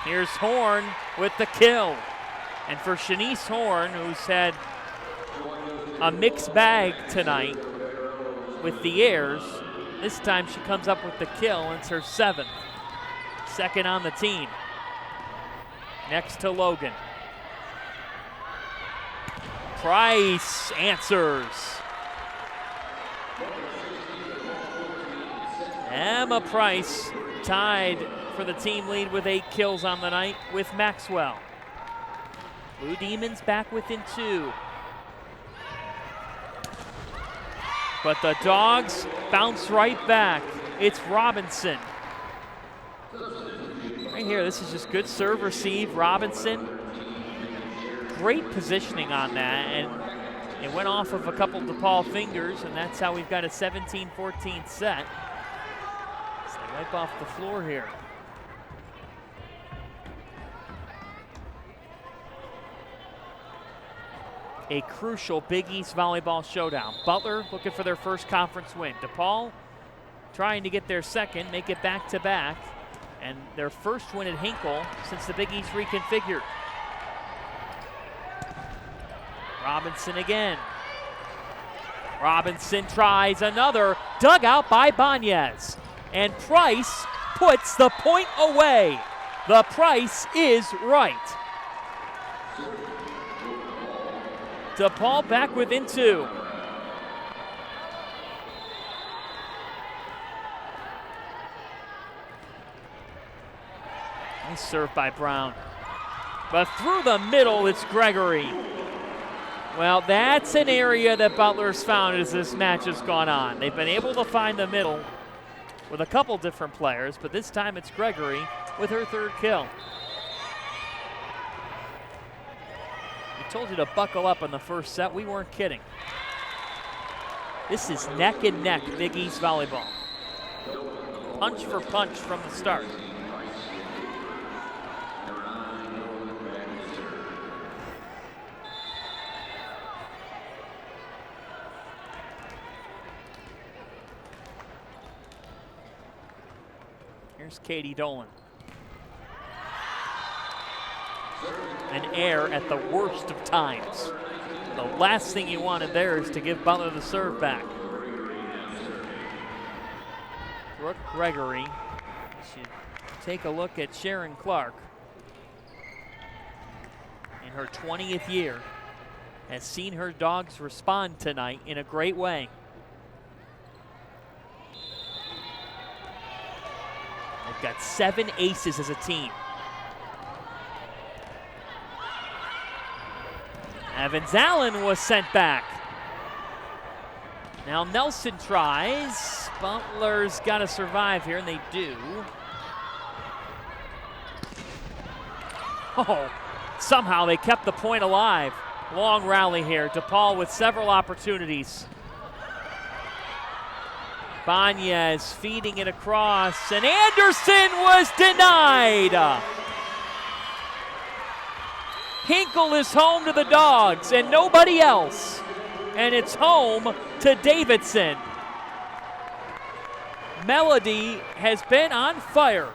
Here's Horn with the kill. And for Shanice Horn, who's had a mixed bag tonight with the airs, this time she comes up with the kill, and it's her 7th. Second on the team. Next to Logan. Price answers. Emma Price tied for the team lead with 8 kills on the night with Maxwell. Blue Demons back within 2. But the Dogs bounce right back. It's Robinson. Right here, this is just good serve receive. Robinson, great positioning on that, and it went off of a couple DePaul fingers, and that's how we've got a 17-14 set. So they wipe off the floor here. A crucial Big East volleyball showdown. Butler looking for their first conference win. DePaul trying to get their second, make it back-to-back, and their first win at Hinkle since the Big East reconfigured. Robinson again. Robinson tries another, dug out by Banez. And Price puts the point away. The price is right. DePaul back within 2. Nice serve by Brown. But through the middle, it's Gregory. Well, that's an area that Butler's found as this match has gone on. They've been able to find the middle with a couple different players, but this time it's Gregory with her 3rd kill. told you to buckle up in the first set. We weren't kidding. This is neck and neck Big East volleyball. Punch for punch from the start. Here's Katie Dolan. An error at the worst of times. The last thing you wanted there is to give Butler the serve back. Brooke Gregory. Should take a look at Sharon Clark. In her 20th year, has seen her dogs respond tonight in a great way. They've got 7 aces as a team. Evans Allen was sent back. Now Nelson tries. Butler's got to survive here, and they do. Oh, somehow they kept the point alive. Long rally here. DePaul with several opportunities. Banez feeding it across, and Anderson was denied. Hinkle is home to the Dogs and nobody else. And it's home to Davidson. Melody has been on fire.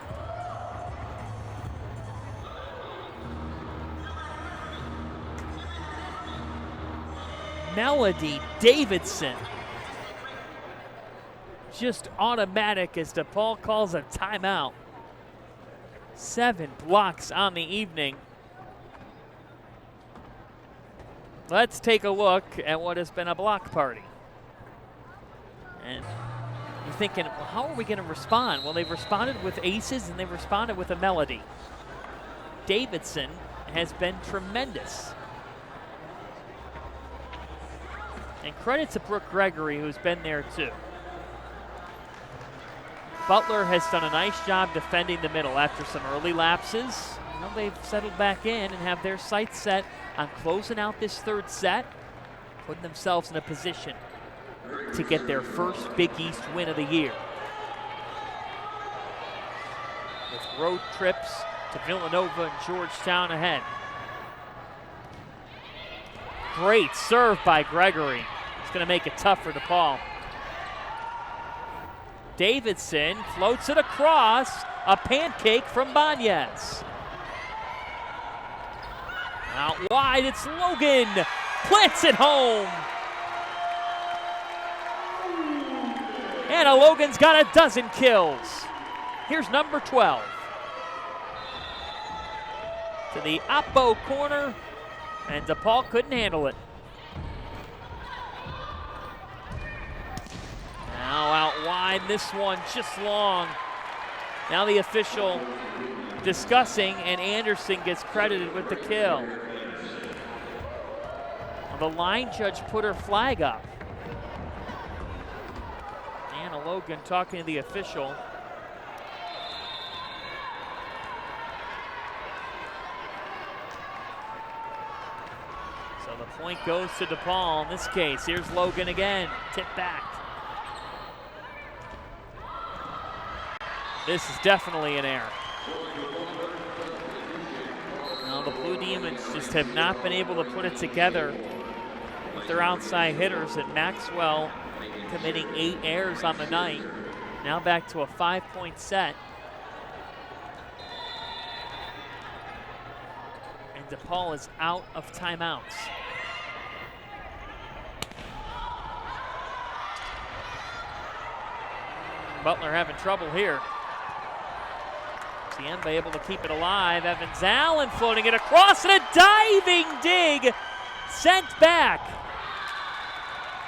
Melody Davidson. Just automatic as DePaul calls a timeout. 7 blocks on the evening. Let's take a look at what has been a block party. And you're thinking, well, how are we going to respond? Well, they've responded with aces and they've responded with a melody. Davidson has been tremendous. And credit to Brooke Gregory, who's been there too. Butler has done a nice job defending the middle after some early lapses. Well, they've settled back in and have their sights set on closing out this third set, putting themselves in a position to get their first Big East win of the year. With road trips to Villanova and Georgetown ahead. Great serve by Gregory. It's going to make it tough for DePaul. Davidson floats it across, a pancake from Banez. Out wide, it's Logan. Plants it home. Anna Logan's got a dozen kills. Here's number 12. To the oppo corner, and DePaul couldn't handle it. Now out wide, this one just long. Now the official discussing, and Anderson gets credited with the kill. Well, the line judge put her flag up. Anna Logan talking to the official. So the point goes to DePaul in this case. Here's Logan again, tip back. This is definitely an error. Now the Blue Demons just have not been able to put it together with their outside hitters, and Maxwell committing 8 errors on the night. Now back to a 5-point set. And DePaul is out of timeouts. Butler having trouble here. Siemba able to keep it alive. Evans Allen floating it across, and a diving dig sent back.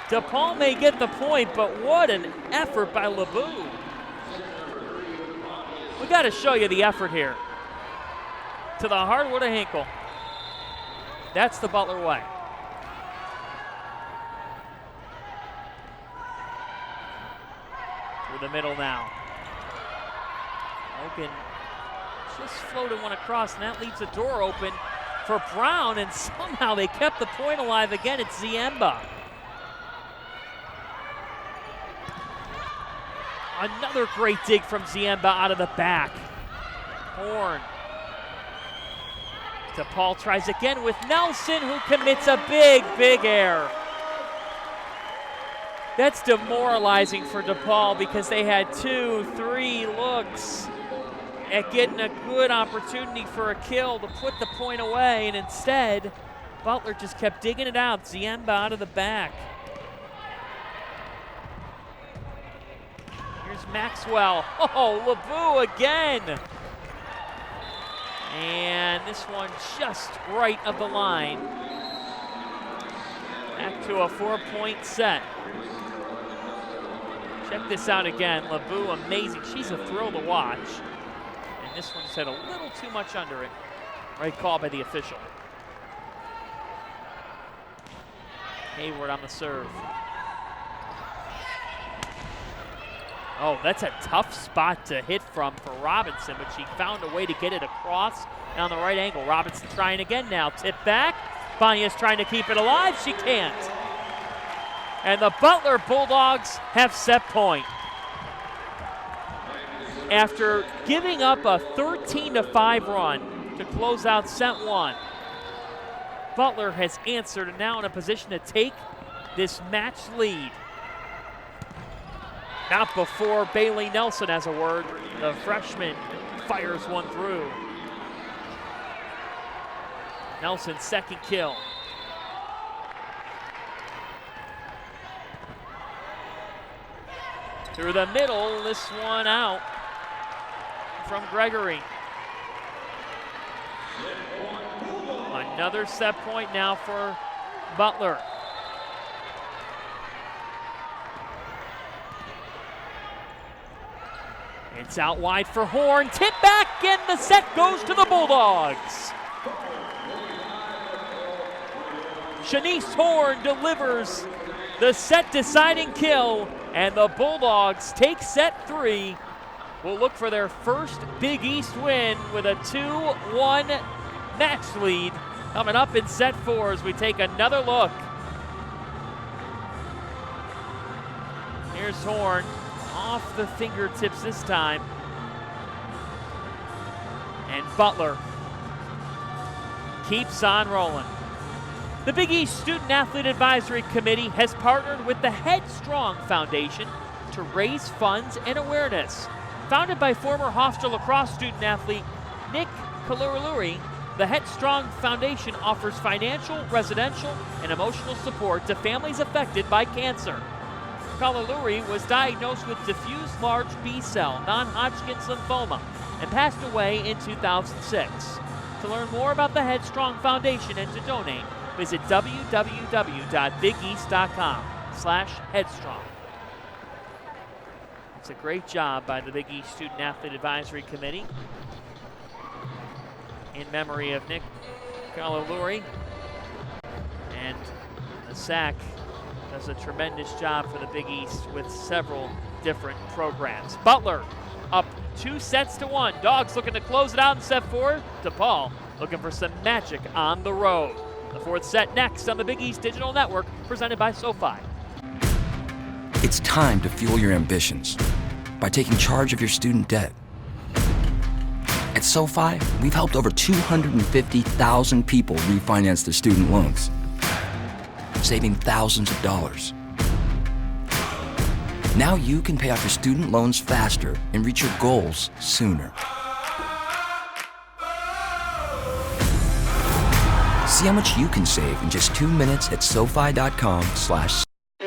DePaul may get the point, but what an effort by LeBou. We got to show you the effort here. To the hardwood of Hinkle. That's the Butler way. Through the middle now. Logan just floated one across, and that leaves the door open for Brown, and somehow they kept the point alive again. It's Ziemba. Another great dig from Ziemba out of the back. Horn. DePaul tries again with Nelson, who commits a big, big error. That's demoralizing for DePaul because they had 2-3 looks at getting a good opportunity for a kill to put the point away, and instead, Butler just kept digging it out. Ziemba out of the back. Here's Maxwell. Oh, LeBou again. And this one just right of the line. Back to a 4-point set. Check this out again. LeBou, amazing. She's a thrill to watch. And this one just had a little too much under it. Right call by the official. Hayward on the serve. Oh, that's a tough spot to hit from for Robinson, but she found a way to get it across and on the right angle. Robinson trying again now. Tip back. Banya's trying to keep it alive. She can't. And the Butler Bulldogs have set point. After giving up a 13-5 run to close out set one, Butler has answered and now in a position to take this match lead. Not before Bailey Nelson has a word. The freshman fires one through. Nelson's second kill. Through the middle, this one out from Gregory. Another set point now for Butler. It's out wide for Horn. Tip back, and the set goes to the Bulldogs. Shanice Horn delivers the set-deciding kill, and the Bulldogs take set three. Will look for their first Big East win with a 2-1 match lead coming up in set four as we take another look. Here's Horn. Off the fingertips this time. And Butler keeps on rolling. The Big East Student Athlete Advisory Committee has partnered with the Headstrong Foundation to raise funds and awareness. Founded by former Hofstra lacrosse student athlete Nick Kaluruluri, the Headstrong Foundation offers financial, residential, and emotional support to families affected by cancer. Kaluruluri was diagnosed with diffuse large B-cell non-Hodgkin's lymphoma and passed away in 2006. To learn more about the Headstrong Foundation and to donate, visit www.bigeast.com/headstrong. It's a great job by the Big East Student Athlete Advisory Committee in memory of Nick Kaluruluri. And the SAC does a tremendous job for the Big East with several different programs. Butler up 2-1. Dogs looking to close it out in set four. DePaul looking for some magic on the road. The fourth set next on the Big East Digital Network, presented by SoFi. It's time to fuel your ambitions by taking charge of your student debt. At SoFi, we've helped over 250,000 people refinance their student loans, saving thousands of dollars. Now you can pay off your student loans faster and reach your goals sooner. See how much you can save in just 2 minutes at SoFi.com/.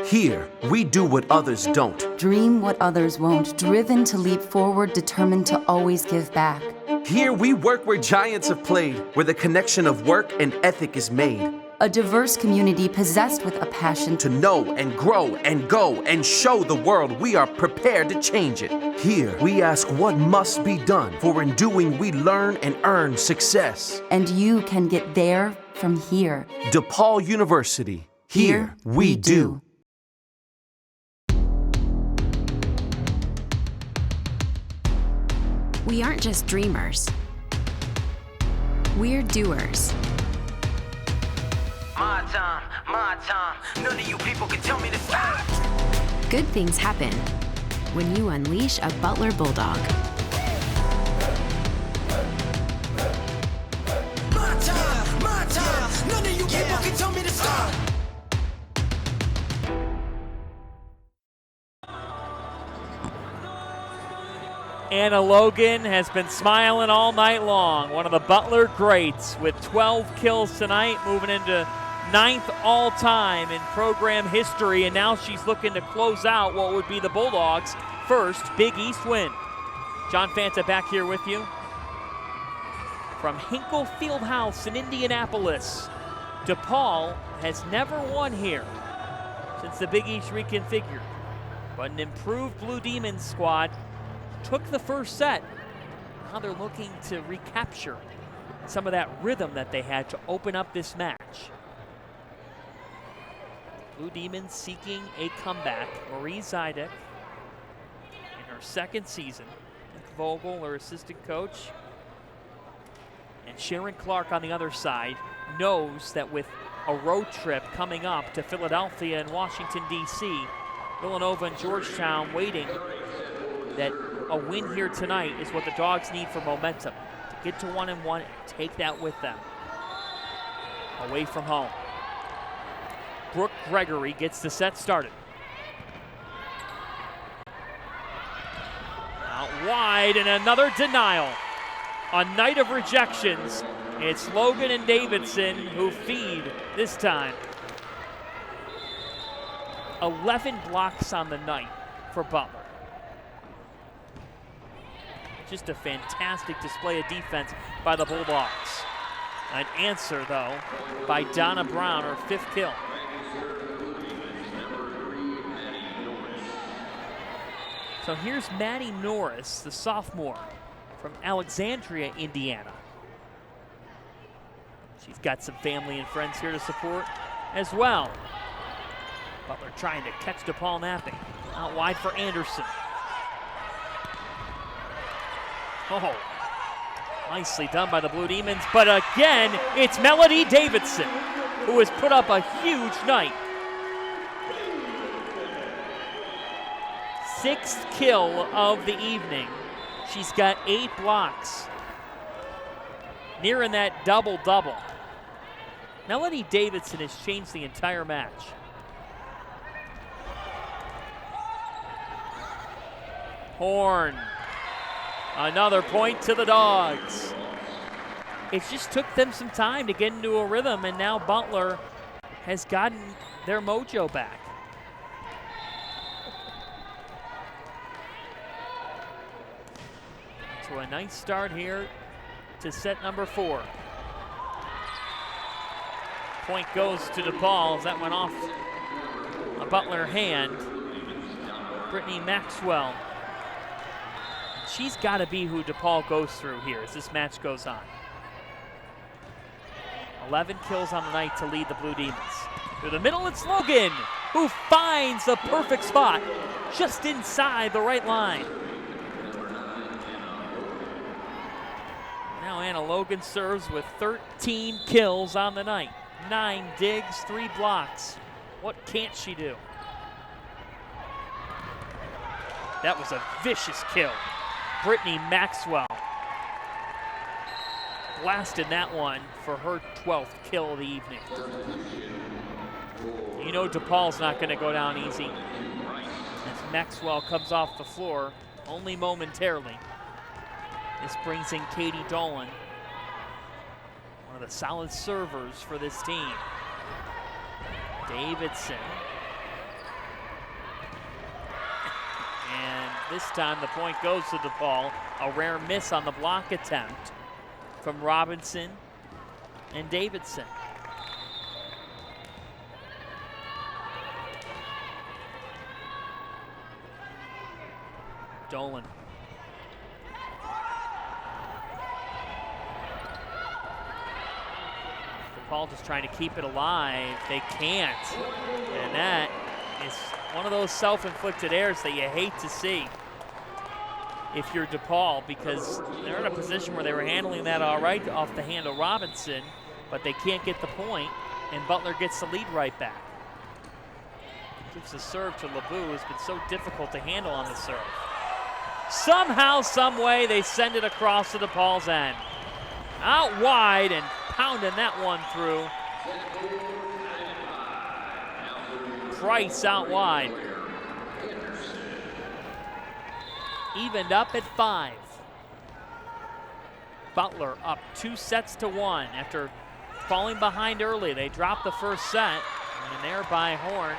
Here, we do what others don't. Dream what others won't, driven to leap forward, determined to always give back. Here, we work where giants have played, where the connection of work and ethic is made. A diverse community possessed with a passion To know and grow and go and show the world we are prepared to change it. Here, we ask what must be done, for in doing we learn and earn success. and you can get there from here. DePaul University. Here, we do. We aren't just dreamers. We're doers. my time. None of you people can tell me to stop. Good things happen when you unleash a Butler Bulldog. My time. None of you people can tell me to stop. Anna Logan has been smiling all night long. One of the Butler greats with 12 kills tonight, moving into 9th all-time in program history, and now she's looking to close out what would be the Bulldogs' first Big East win. John Fanta back here with you from Hinkle Fieldhouse in Indianapolis. DePaul has never won here since the Big East reconfigured, but an improved Blue Demons squad took the first set. Now they're looking to recapture some of that rhythm that they had to open up this match. Blue Demons seeking a comeback. Marie Zidek in her second season. Nick Vogel, her assistant coach. And Sharon Clark on the other side knows that with a road trip coming up to Philadelphia and Washington, D.C., Villanova and Georgetown waiting, that a win here tonight is what the Dogs need for momentum. To get to 1-1 and take that with them. Away from home. Brooke Gregory gets the set started. Out wide and another denial. A night of rejections. It's Logan and Davidson who feed this time. 11 blocks on the night for Butler. Just a fantastic display of defense by the Bulldogs. An answer, though, by Donna Brown, her 5th kill. So here's Maddie Norris, the sophomore from Alexandria, Indiana. She's got some family and friends here to support as well. Butler trying to catch DePaul napping. Out wide for Anderson. Oh, nicely done by the Blue Demons, but again, it's Melody Davidson, who has put up a huge night. 6th kill of the evening. She's got 8 blocks. Nearing that double-double. Melody Davidson has changed the entire match. Horn. Another point to the Dogs. It just took them some time to get into a rhythm, and now Butler has gotten their mojo back. So a nice start here to set number 4. Point goes to DePaul as that went off a Butler hand. Brittany Maxwell. She's got to be who DePaul goes through here as this match goes on. 11 kills on the night to lead the Blue Demons. Through the middle, it's Logan, who finds the perfect spot just inside the right line. Now Anna Logan serves with 13 kills on the night. 9 digs, 3 blocks. What can't she do? That was a vicious kill. Brittany Maxwell blasted that one for her 12th kill of the evening. You know DePaul's not going to go down easy as Maxwell comes off the floor only momentarily. This brings in Katie Dolan, one of the solid servers for this team. Davidson. And this time the point goes to DePaul. A rare miss on the block attempt from Robinson and Davidson. Dolan. DePaul just trying to keep it alive. They can't. And that is one of those self-inflicted errors that you hate to see if you're DePaul, because they're in a position where they were handling that all right off the hand of Robinson, but they can't get the point. And Butler gets the lead right back. Gives the serve to LeBou, who's been so difficult to handle on the serve. Somehow, some way, they send it across to DePaul's end. Out wide and pounding that one through. Price out wide. Evened up at 5. Butler up 2-1 after falling behind early. They dropped the first set, and an error by Horn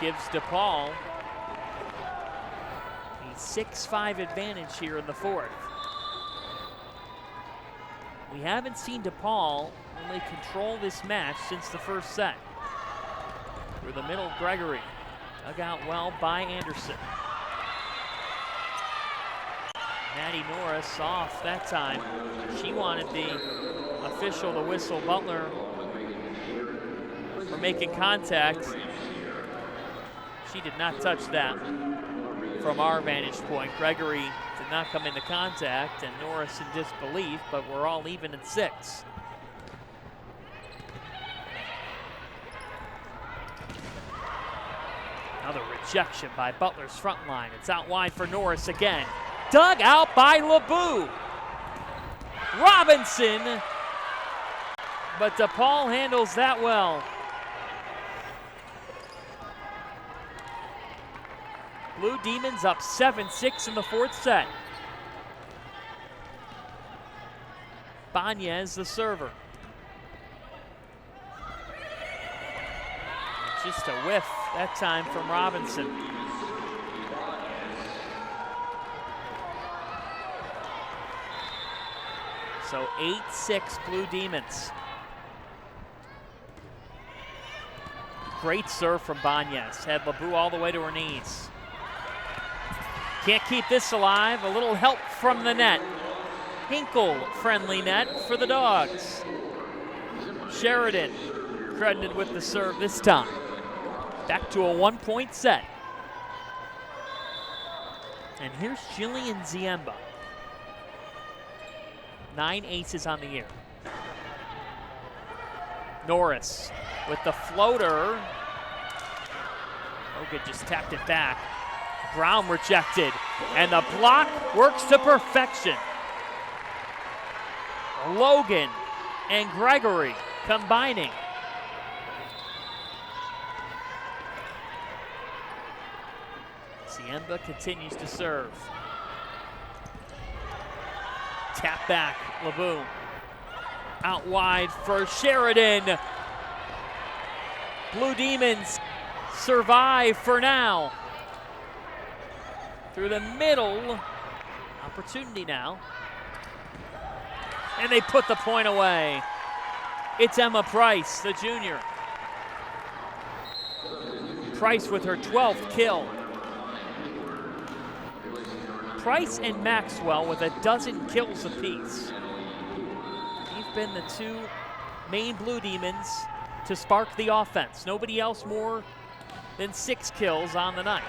gives DePaul a 6-5 advantage here in the fourth. We haven't seen DePaul really control this match since the first set. Through the middle, Gregory. Dug out well by Anderson. Maddie Norris off that time. She wanted the official to whistle Butler for making contact. She did not touch that from our vantage point. Gregory did not come into contact, and Norris in disbelief, but we're all even at 6. Another rejection by Butler's front line. It's out wide for Norris again. Dug out by LeBou. Robinson, but DePaul handles that well. Blue Demons up 7-6 in the fourth set. Banez, the server. Just a whiff that time from Robinson. So 8-6 Blue Demons. Great serve from Banez. Had LeBou all the way to her knees. Can't keep this alive. A little help from the net. Hinkle friendly net for the Dogs. Sheridan credited with the serve this time. Back to a 1-point set. And here's Jillian Ziemba. 9 aces on the year. Norris with the floater. Logan just tapped it back. Brown rejected, and the block works to perfection. Logan and Gregory combining. Ziemba continues to serve. Tap back, LeBou. Out wide for Sheridan. Blue Demons survive for now. Through the middle, opportunity now. And they put the point away. It's Emma Price, the junior. Price with her 12th kill. Price and Maxwell with a dozen kills apiece. They've been the two main Blue Demons to spark the offense. Nobody else more than 6 kills on the night.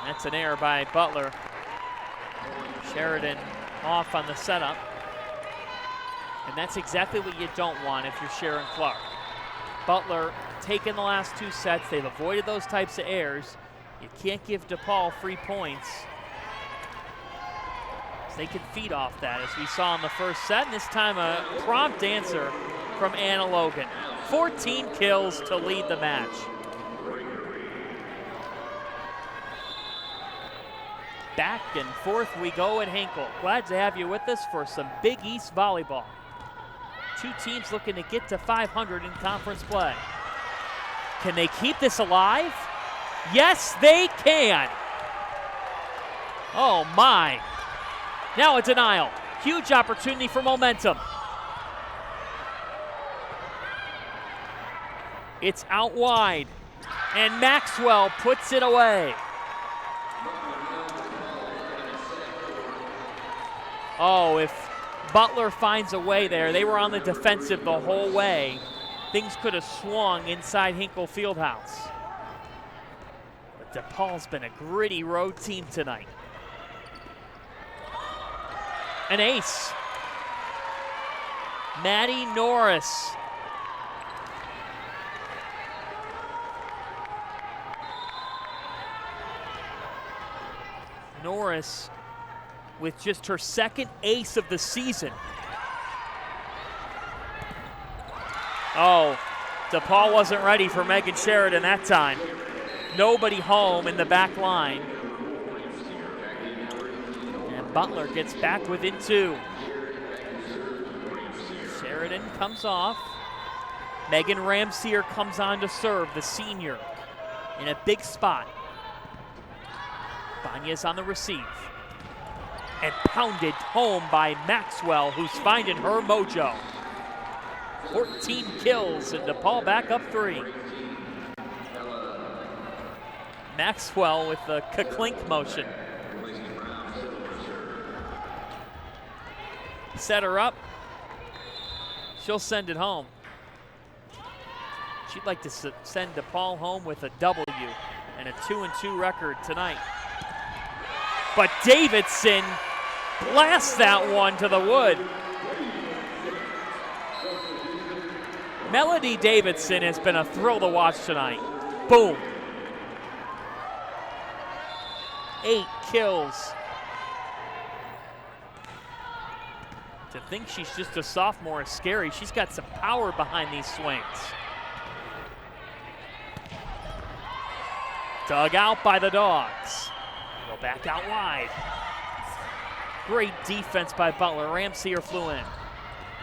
That's an error by Butler. Sheridan off on the setup. And that's exactly what you don't want if you're Sharon Clark. Butler taking the last 2 sets. They've avoided those types of errors. You can't give DePaul free points. So they can feed off that, as we saw in the first set. And this time a prompt answer from Anna Logan. 14 kills to lead the match. Back and forth we go at Hinkle. Glad to have you with us for some Big East volleyball. 2 teams looking to get to 500 in conference play. Can they keep this alive? Yes, they can. Oh my. Now a denial. Huge opportunity for momentum. It's out wide, and Maxwell puts it away. Oh, if Butler finds a way there, they were on the defensive the whole way. Things could have swung inside Hinkle Fieldhouse. But DePaul's been a gritty road team tonight. An ace. Maddie Norris. Norris with just her second ace of the season. Oh, DePaul wasn't ready for Megan Sheridan that time. Nobody home in the back line. And Butler gets back within 2. Sheridan comes off. Megan Ramsier comes on to serve, the senior, in a big spot. Banya's on the receive. And pounded home by Maxwell, who's finding her mojo. 14 kills, and DePaul back up 3. Maxwell with the ka-clink motion. Set her up. She'll send it home. She'd like to send DePaul home with a W and a 2-2 record tonight. But Davidson blasts that one to the wood. Melody Davidson has been a thrill to watch tonight. Boom. 8 kills. To think she's just a sophomore is scary. She's got some power behind these swings. Dug out by the Dogs. Go back out wide. Great defense by Butler. Ramsier flew in.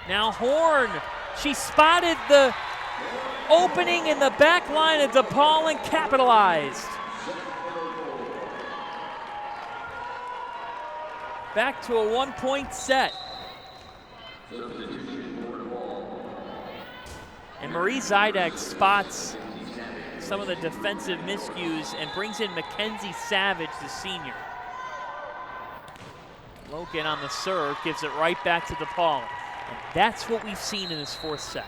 Now Horn. She spotted the opening in the back line of DePaul and capitalized. Back to a 1-point set. And Marie Zidek spots some of the defensive miscues and brings in Mackenzie Savage, the senior. Logan on the serve gives it right back to DePaul. And that's what we've seen in this 4th set.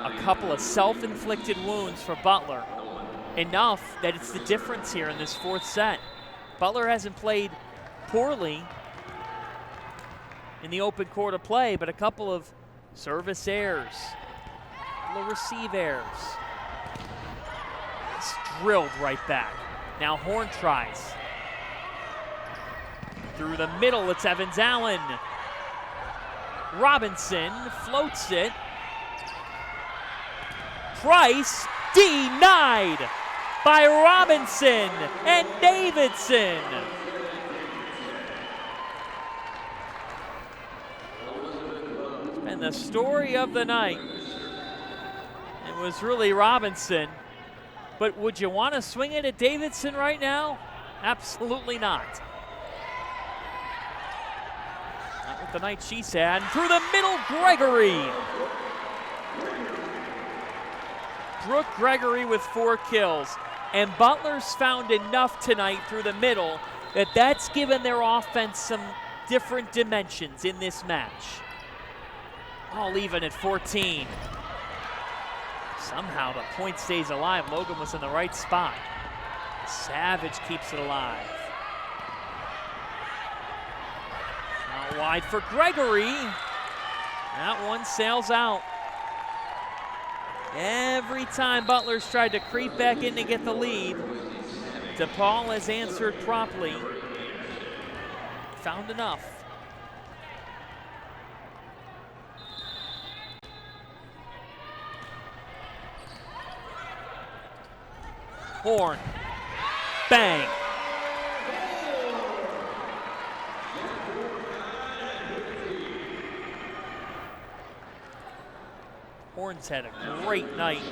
A couple of self-inflicted wounds for Butler. Enough that it's the difference here in this 4th set. Butler hasn't played poorly in the open court of play, but a couple of service errors, a couple of receive errors. It's drilled right back. Now Horn tries. Through the middle, it's Evans Allen. Robinson floats it. Price denied by Robinson and Davidson. And the story of the night, it was really Robinson. But would you want to swing it at Davidson right now? Absolutely not. Not with the night she's had. Through the middle, Gregory. Brooke Gregory with 4 kills. And Butler's found enough tonight through the middle that's given their offense some different dimensions in this match. All even at 14. Somehow the point stays alive. Logan was in the right spot. Savage keeps it alive. Out wide for Gregory. That one sails out. Every time Butler's tried to creep back in to get the lead, DePaul has answered promptly. Found enough. Horn. Bang. Horn's had a great night.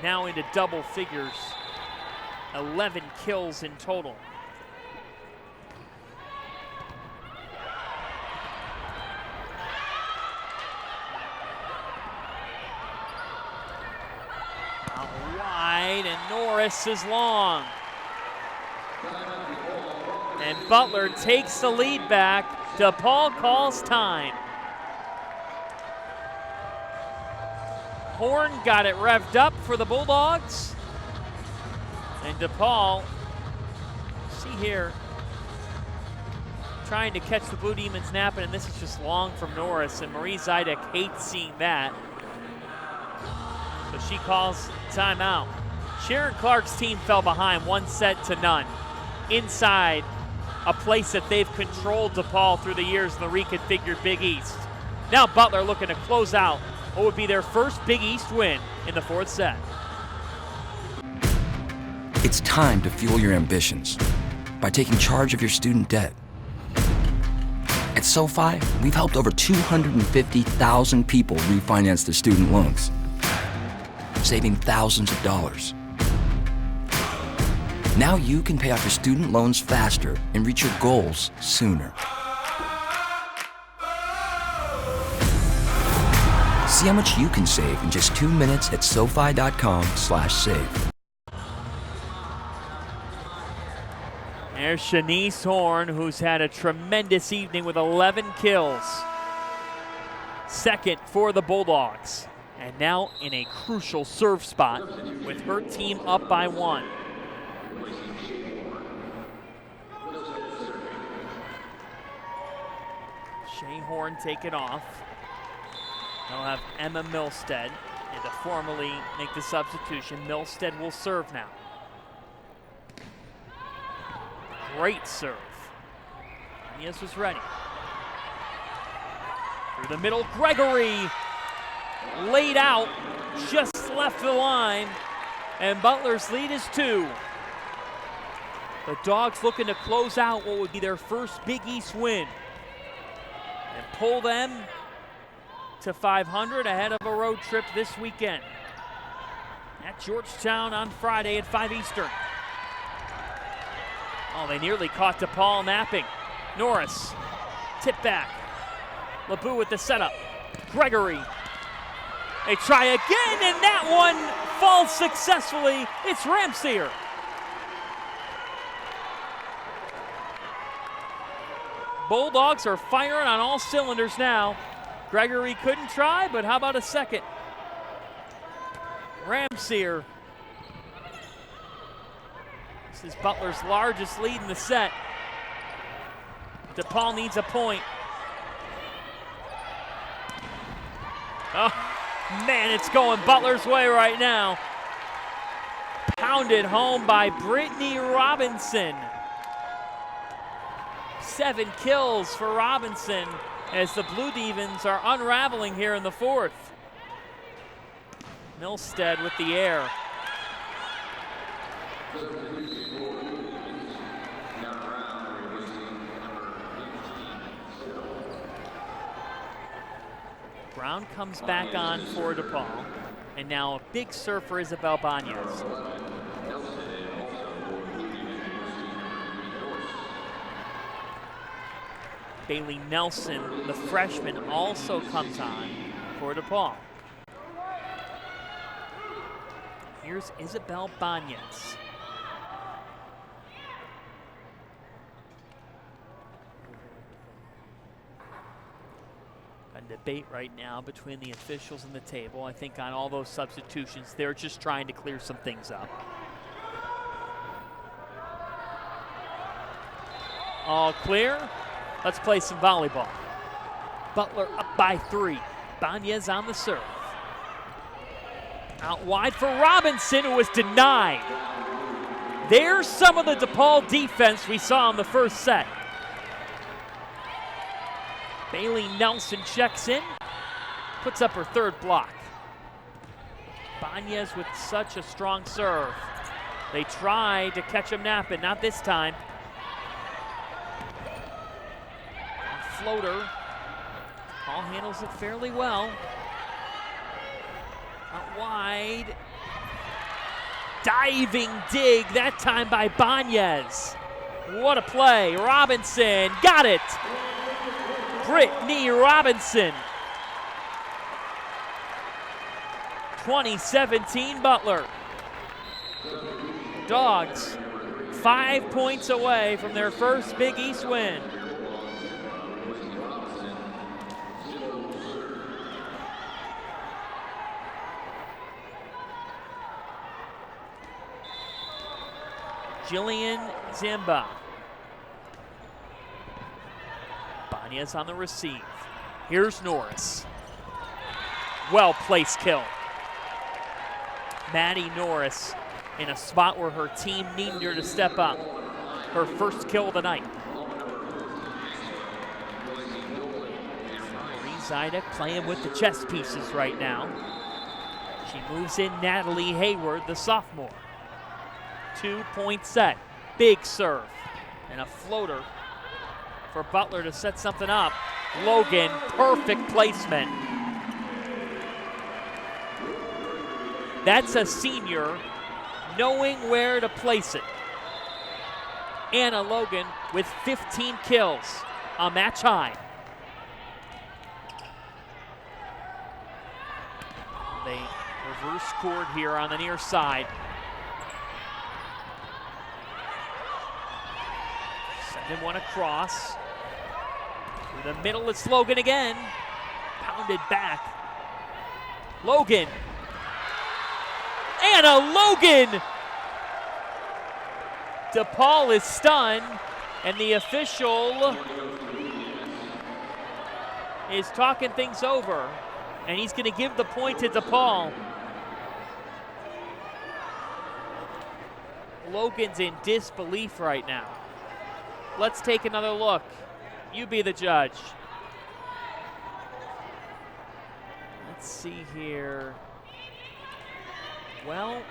Now into double figures. 11 kills in total. Out wide, and Norris is long. And Butler takes the lead back. DePaul calls time. Horn got it revved up for the Bulldogs. And DePaul, see here, trying to catch the Blue Demons napping, and this is just long from Norris, and Marie Zidek hates seeing that. So she calls timeout. Sharon Clark's team fell behind 1-0 inside a place that they've controlled DePaul through the years in the reconfigured Big East. Now Butler looking to close out what would be their first Big East win in the fourth set. It's time to fuel your ambitions by taking charge of your student debt. At SoFi, we've helped over 250,000 people refinance their student loans, saving thousands of dollars. Now you can pay off your student loans faster and reach your goals sooner. See how much you can save in just 2 minutes at SoFi.com/save. There's Shanice Horn, who's had a tremendous evening with 11 kills. Second for the Bulldogs. And now in a crucial serve spot with her team up by 1. Shea Horn take it off. They'll have Emma Milstead, and to formally make the substitution, Milstead will serve now. Great serve. Yes was ready. Through the middle, Gregory laid out, just left the line, and Butler's lead is 2. The Dogs looking to close out what would be their first Big East win and pull them to 500 ahead of a road trip this weekend at Georgetown on Friday at 5 Eastern. Oh, they nearly caught DePaul napping. Norris, tip back. LeBou with the setup. Gregory. They try again, and that one falls successfully. It's Ramsier. Bulldogs are firing on all cylinders now. Gregory couldn't try, but how about a second? Ramsier. This is Butler's largest lead in the set. DePaul needs a point. Oh, man, it's going Butler's way right now. Pounded home by Brittany Robinson. 7 kills for Robinson as the Blue Demons are unraveling here in the fourth. Milstead with the air. Brown comes back on for DePaul, and now a big serve for Isabel Banez. Bailey Nelson, the freshman, also comes on for DePaul. Here's Isabel Banez. A debate right now between the officials and the table. I think on all those substitutions, they're just trying to clear some things up. All clear. Let's play some volleyball. Butler up by 3. Banez on the serve. Out wide for Robinson, who was denied. There's some of the DePaul defense we saw in the first set. Bailey Nelson checks in, puts up her third block. Banez with such a strong serve. They try to catch him napping, not this time. Floater. Paul handles it fairly well. Out wide. Diving dig, that time by Banez. What a play. Robinson got it. Brittany Robinson. 2017 Butler. Dogs 5 points away from their first Big East win. Jillian Zimba. Banya's on the receive. Here's Norris. Well-placed kill. Maddie Norris in a spot where her team needed her to step up. Her first kill of the night. Zidek playing with the chess pieces right now. She moves in Natalie Hayward, the sophomore. 2-point set. Big serve. And a floater for Butler to set something up. Logan, perfect placement. That's a senior knowing where to place it. Anna Logan with 15 kills, a match high. They reverse court here on the near side. Sending one across. Through the middle, it's Logan again. Pounded back. Logan. Anna Logan! DePaul is stunned, and the official is talking things over. And he's going to give the point to DePaul. Logan's in disbelief right now. Let's take another look. You be the judge. Let's see here. Well,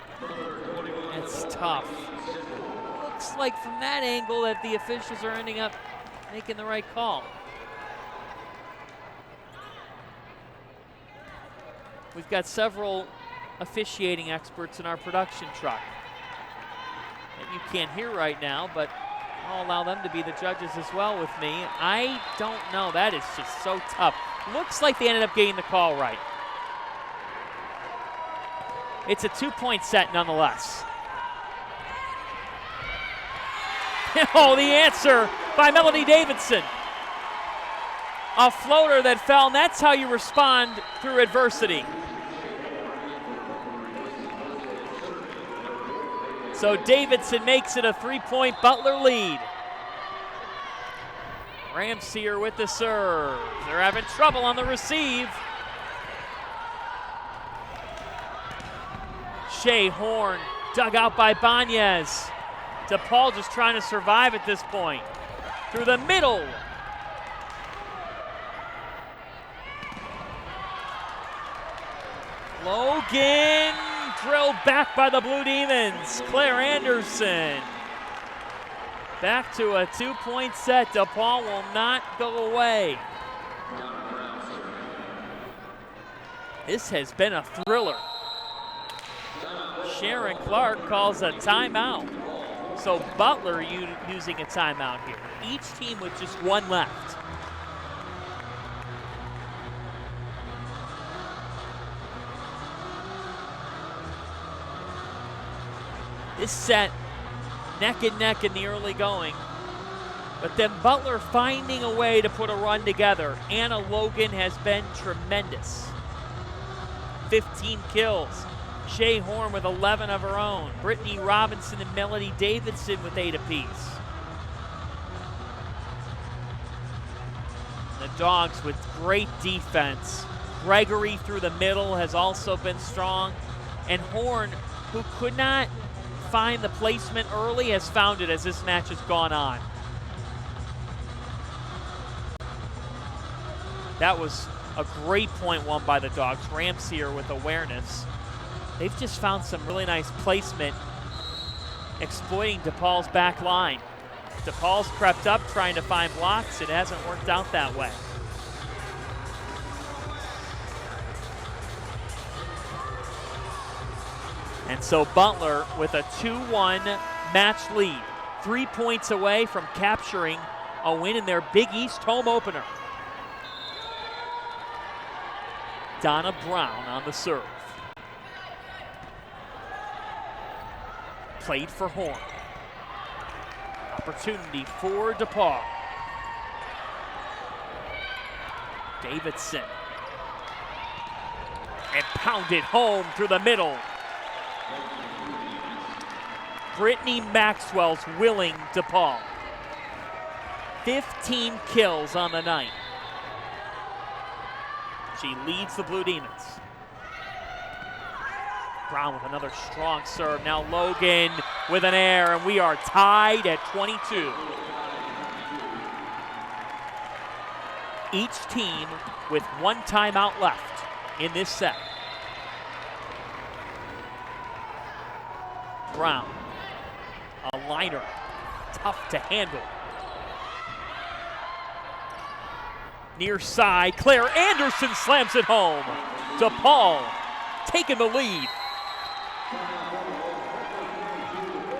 it's tough. Looks like from that angle that the officials are ending up making the right call. We've got several officiating experts in our production truck that you can't hear right now, but I'll allow them to be the judges as well with me. I don't know. That is just so tough. Looks like they ended up getting the call right. It's a 2-point set nonetheless. Oh, the answer by Melody Davidson. A floater that fell, and that's how you respond through adversity. So Davidson makes it a 3-point Butler lead. Ramseer with the serve. They're having trouble on the receive. Shea Horn dug out by Banez. DePaul just trying to survive at this point. Through the middle. Logan drilled back by the Blue Demons. Claire Anderson. Back to a 2-point set. DePaul will not go away. This has been a thriller. Sharon Clark calls a timeout. So Butler using a timeout here. Each team with just one left. This set neck and neck in the early going. But then Butler finding a way to put a run together. Anna Logan has been tremendous. 15 kills. Shea Horn with 11 of her own. Brittany Robinson and Melody Davidson with 8 apiece. The Dogs with great defense. Gregory through the middle has also been strong. And Horn, who could not find the placement early, has found it as this match has gone on. That was a great point won by the Dogs. Ramseer with awareness. They've just found some really nice placement exploiting DePaul's back line. DePaul's crept up trying to find blocks. It hasn't worked out that way. And so Butler with a 2-1 match lead. 3 points away from capturing a win in their Big East home opener. Donna Brown on the serve. Played for Horn. Opportunity for DePaul. Davidson. And pounded home through the middle. Brittany Maxwell's willing DePaul. 15 kills on the night. She leads the Blue Demons. Brown with another strong serve. Now Logan with an air, and we are tied at 22. Each team with one timeout left in this set. Brown, a liner, tough to handle. Near side, Claire Anderson slams it home. DePaul taking the lead.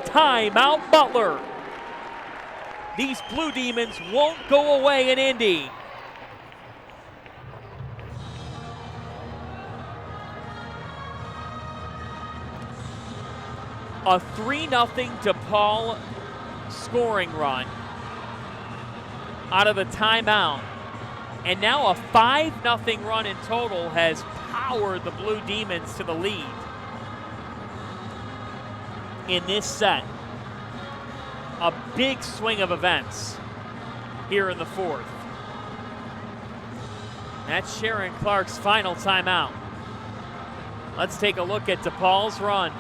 Timeout Butler. These Blue Demons won't go away in Indy. A 3-0 DePaul scoring run out of the timeout. And now a 5-0 run in total has powered the Blue Demons to the lead in this set. A big swing of events here in the fourth. That's Sharon Clark's final timeout. Let's take a look at DePaul's run.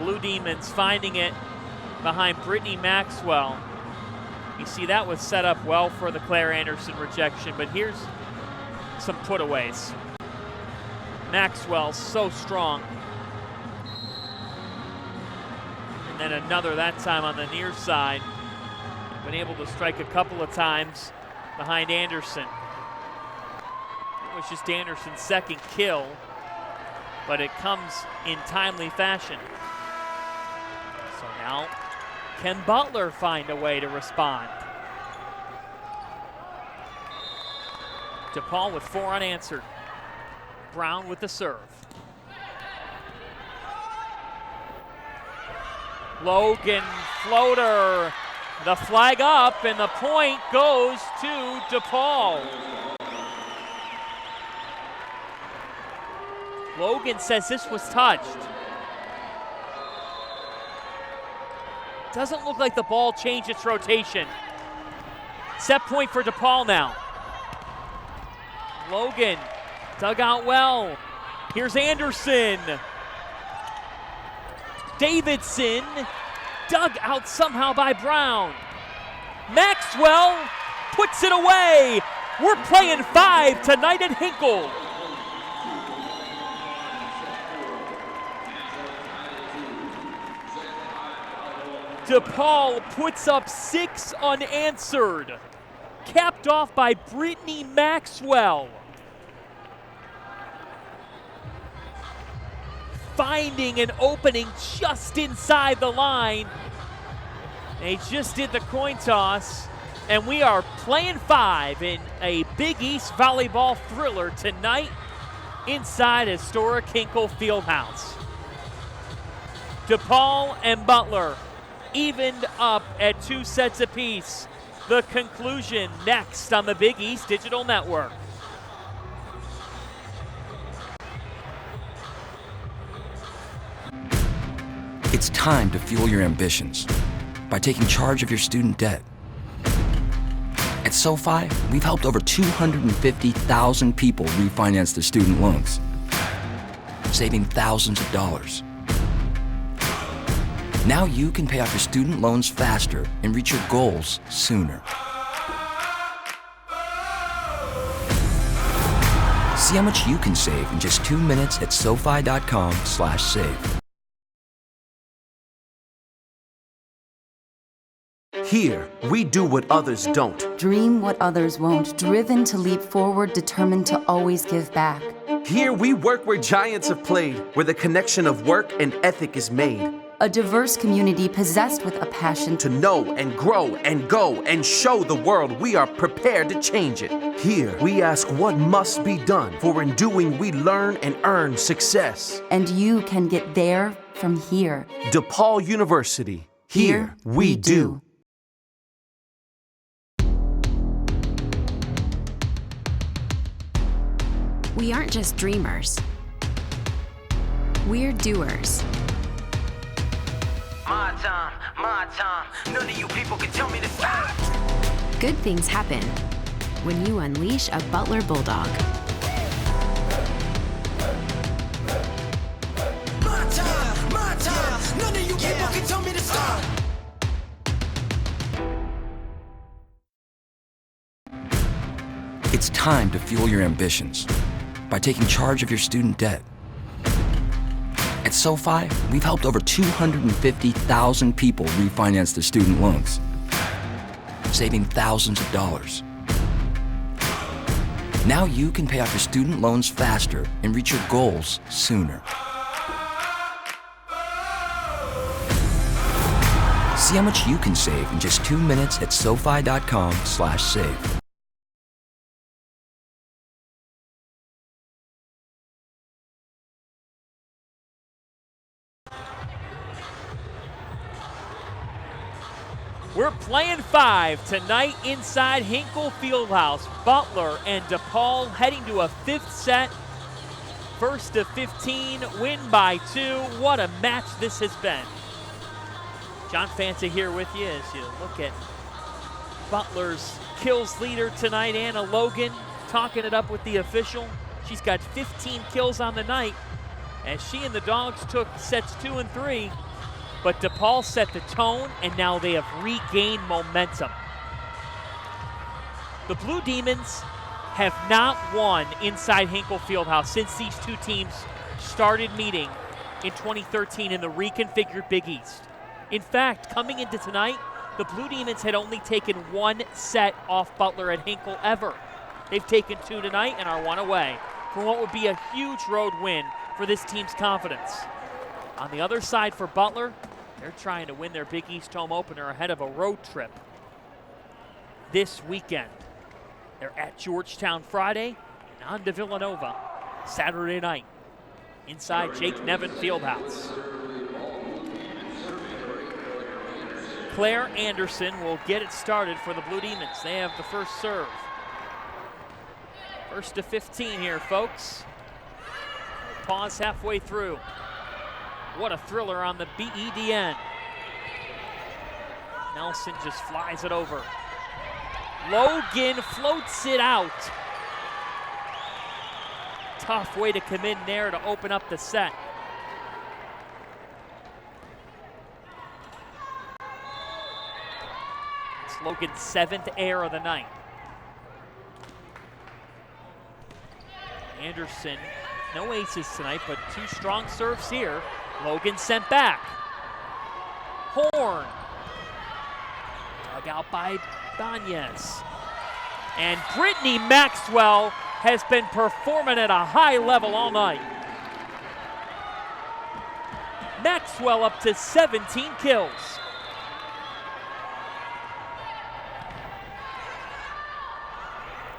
Blue Demons finding it behind Brittany Maxwell. You see that was set up well for the Claire Anderson rejection, but here's some putaways. Maxwell so strong. And then another, that time on the near side. Been able to strike a couple of times behind Anderson. It was just Anderson's second kill, but it comes in timely fashion. So now, can Butler find a way to respond? DePaul with 4 unanswered. Brown with the serve. Logan floater. The flag up, and the point goes to DePaul. Logan says this was touched. Doesn't look like the ball changed its rotation. Set point for DePaul now. Logan dug out well. Here's Anderson. Davidson dug out somehow by Brown. Maxwell puts it away. We're playing 5 tonight at Hinkle. DePaul puts up 6 unanswered, capped off by Brittany Maxwell. Finding an opening just inside the line. They just did the coin toss, and we are playing 5 in a Big East volleyball thriller tonight inside historic Hinkle Fieldhouse. DePaul and Butler evened up at 2 sets apiece. The conclusion next on the Big East Digital Network. It's time to fuel your ambitions by taking charge of your student debt. At SoFi, we've helped over 250,000 people refinance their student loans, saving thousands of dollars. Now you can pay off your student loans faster and reach your goals sooner. See how much you can save in just 2 minutes at SoFi.com/save. Here, we do what others don't. Dream what others won't, driven to leap forward, determined to always give back. Here, we work where giants have played, where the connection of work and ethic is made. A diverse community possessed with a passion To know and grow and go and show the world we are prepared to change it. Here, we ask what must be done, for in doing we learn and earn success. and you can get there from here. DePaul University. Here, we do. We aren't just dreamers. We're doers. My time, my time. None of you people can tell me to stop. Good things happen when you unleash a Butler Bulldog. My time. None of you people can tell me to stop. It's time to fuel your ambitions by taking charge of your student debt. At SoFi, we've helped over 250,000 people refinance their student loans, saving thousands of dollars. Now you can pay off your student loans faster and reach your goals sooner. See how much you can save in just 2 minutes at SoFi.com/save. We're playing 5 tonight inside Hinkle Fieldhouse. Butler and DePaul heading to a 5th set. First to 15, win by 2. What a match this has been. John Fanta here with you as you look at Butler's kills leader tonight, Anna Logan, talking it up with the official. She's got 15 kills on the night as she and the Dogs took sets 2 and 3. But DePaul set the tone, and now they have regained momentum. The Blue Demons have not won inside Hinkle Fieldhouse since these two teams started meeting in 2013 in the reconfigured Big East. In fact, coming into tonight, the Blue Demons had only taken 1 set off Butler at Hinkle ever. They've taken 2 tonight and are 1 away from what would be a huge road win for this team's confidence. On the other side for Butler, they're trying to win their Big East home opener ahead of a road trip this weekend. They're at Georgetown Friday and on to Villanova Saturday night inside Jake Nevin Fieldhouse. Claire Anderson will get it started for the Blue Demons. They have the first serve. First to 15 here, folks. Pause halfway through. What a thriller on the BEDN. Nelson just flies it over. Logan floats it out. Tough way to come in there to open up the set. It's Logan's 7th air of the night. Anderson, no aces tonight, but 2 strong serves here. Logan sent back. Horn. Dug out by Banez. And Brittany Maxwell has been performing at a high level all night. Maxwell up to 17 kills.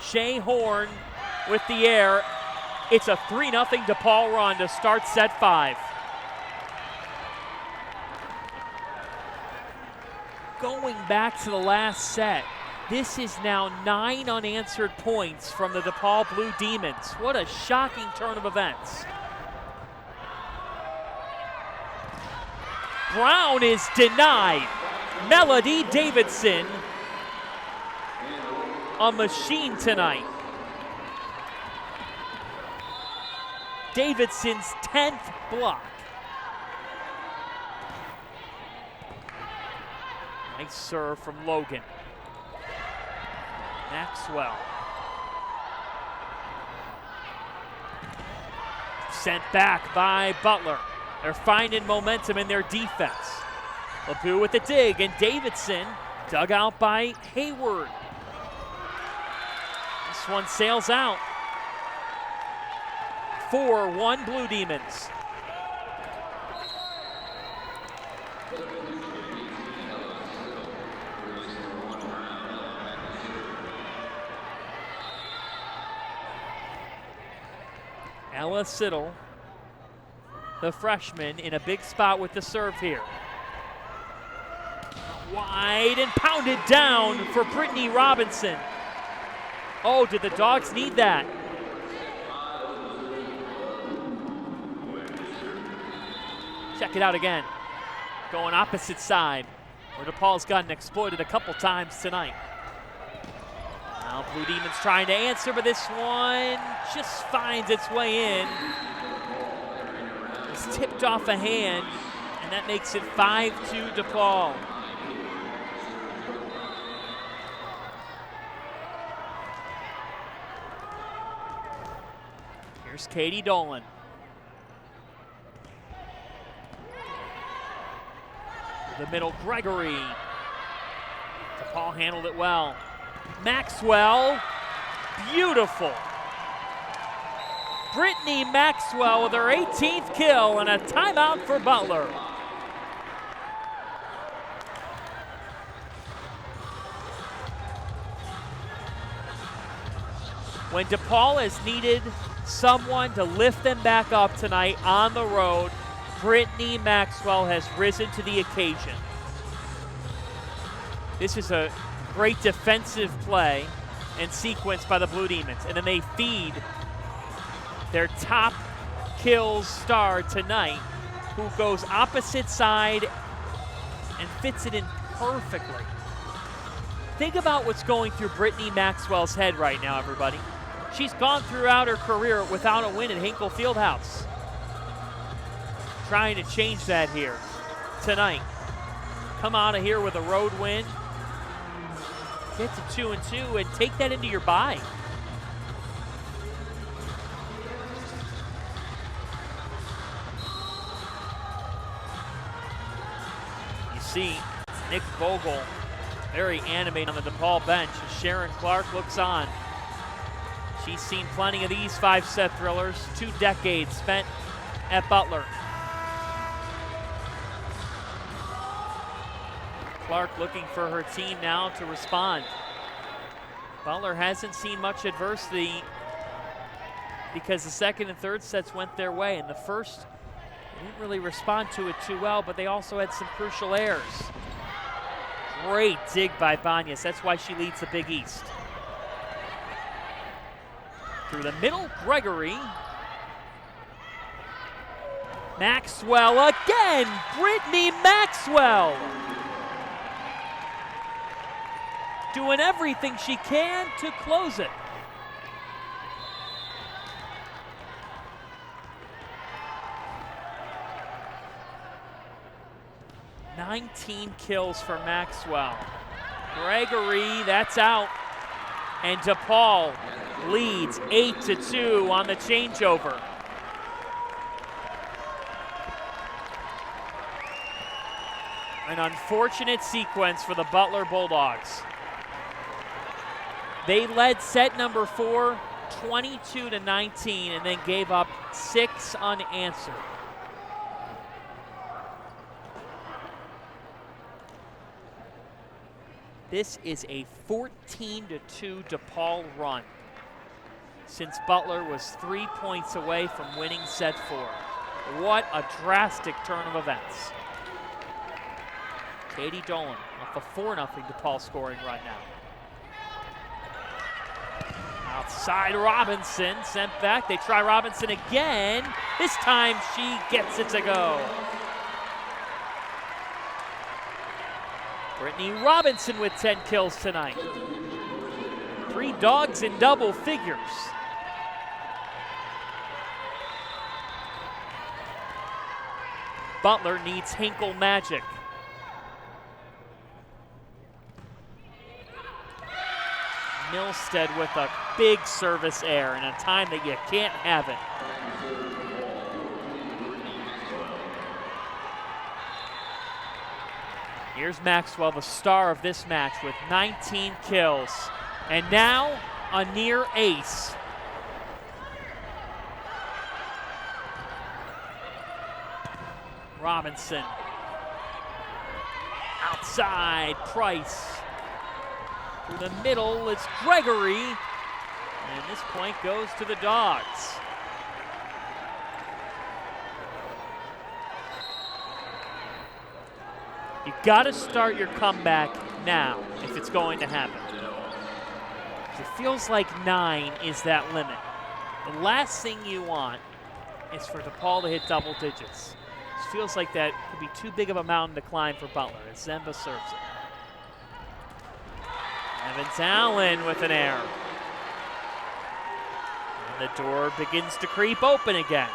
Shea Horn with the air. It's a 3-0 DePaul run to start set 5. Going back to the last set, this is now 9 unanswered points from the DePaul Blue Demons. What a shocking turn of events. Brown is denied. Melody Davidson, a machine tonight. Davidson's 10th block. Nice serve from Logan. Maxwell. Sent back by Butler. They're finding momentum in their defense. LeBeau with the dig, and Davidson dug out by Hayward. This one sails out. 4-1 Blue Demons. Ella Siddle, the freshman, in a big spot with the serve here. Wide and pounded down for Brittany Robinson. Oh, did the Dogs need that? Check it out again. Going opposite side. where DePaul's gotten exploited a couple times tonight. Now Blue Demons trying to answer, but this one just finds its way in. It's tipped off a hand, and that makes it 5-2 DePaul. Here's Katie Dolan. The middle, Gregory. DePaul handled it well. Maxwell, beautiful. Brittany Maxwell with her 18th kill and a timeout for Butler. When DePaul has needed someone to lift them back up tonight on the road, Brittany Maxwell has risen to the occasion. This is a great defensive play and sequence by the Blue Demons, and then they feed their top kills star tonight, who goes opposite side and fits it in perfectly. Think about what's going through Brittany Maxwell's head right now, everybody. She's gone throughout her career without a win at Hinkle Fieldhouse. Trying to change that here tonight. Come out of here with a road win. Get to 2-2 and take that into your bye. You see Nick Vogel very animated on the DePaul bench as Sharon Clark looks on. She's seen plenty of these 5-set thrillers, 2 decades spent at Butler. Clark looking for her team now to respond. Butler hasn't seen much adversity because the second and third sets went their way. In the first, they didn't really respond to it too well, but they also had some crucial errors. Great dig by Banyas. That's why she leads the Big East. Through the middle, Gregory. Maxwell again, Brittany Maxwell. Doing everything she can to close it. "19 kills for Maxwell. Gregory, that's out. And DePaul leads 8-2 on the changeover. An unfortunate sequence for the Butler Bulldogs. They led set number 4, 22-19, and then gave up 6 unanswered. This is a 14-2 DePaul run since Butler was 3 points away from winning set 4. What a drastic turn of events. Katie Dolan off a 4-0 DePaul scoring run now. Outside Robinson, sent back. They try Robinson again. This time she gets it to go. Brittany Robinson with 10 kills tonight. 3 dogs in double figures. Butler needs Hinkle magic. Milstead with a big service error in a time that you can't have it. Here's Maxwell, the star of this match, with 19 kills. And now a near ace. Robinson. Outside, Price. Through the middle, it's Gregory. And this point goes to the Dogs. You gotta start your comeback now if it's going to happen. It feels like 9 is that limit. The last thing you want is for DePaul to hit double digits. This feels like that could be too big of a mountain to climb for Butler as Zemba serves it. Evans Allen with an error. And the door begins to creep open again.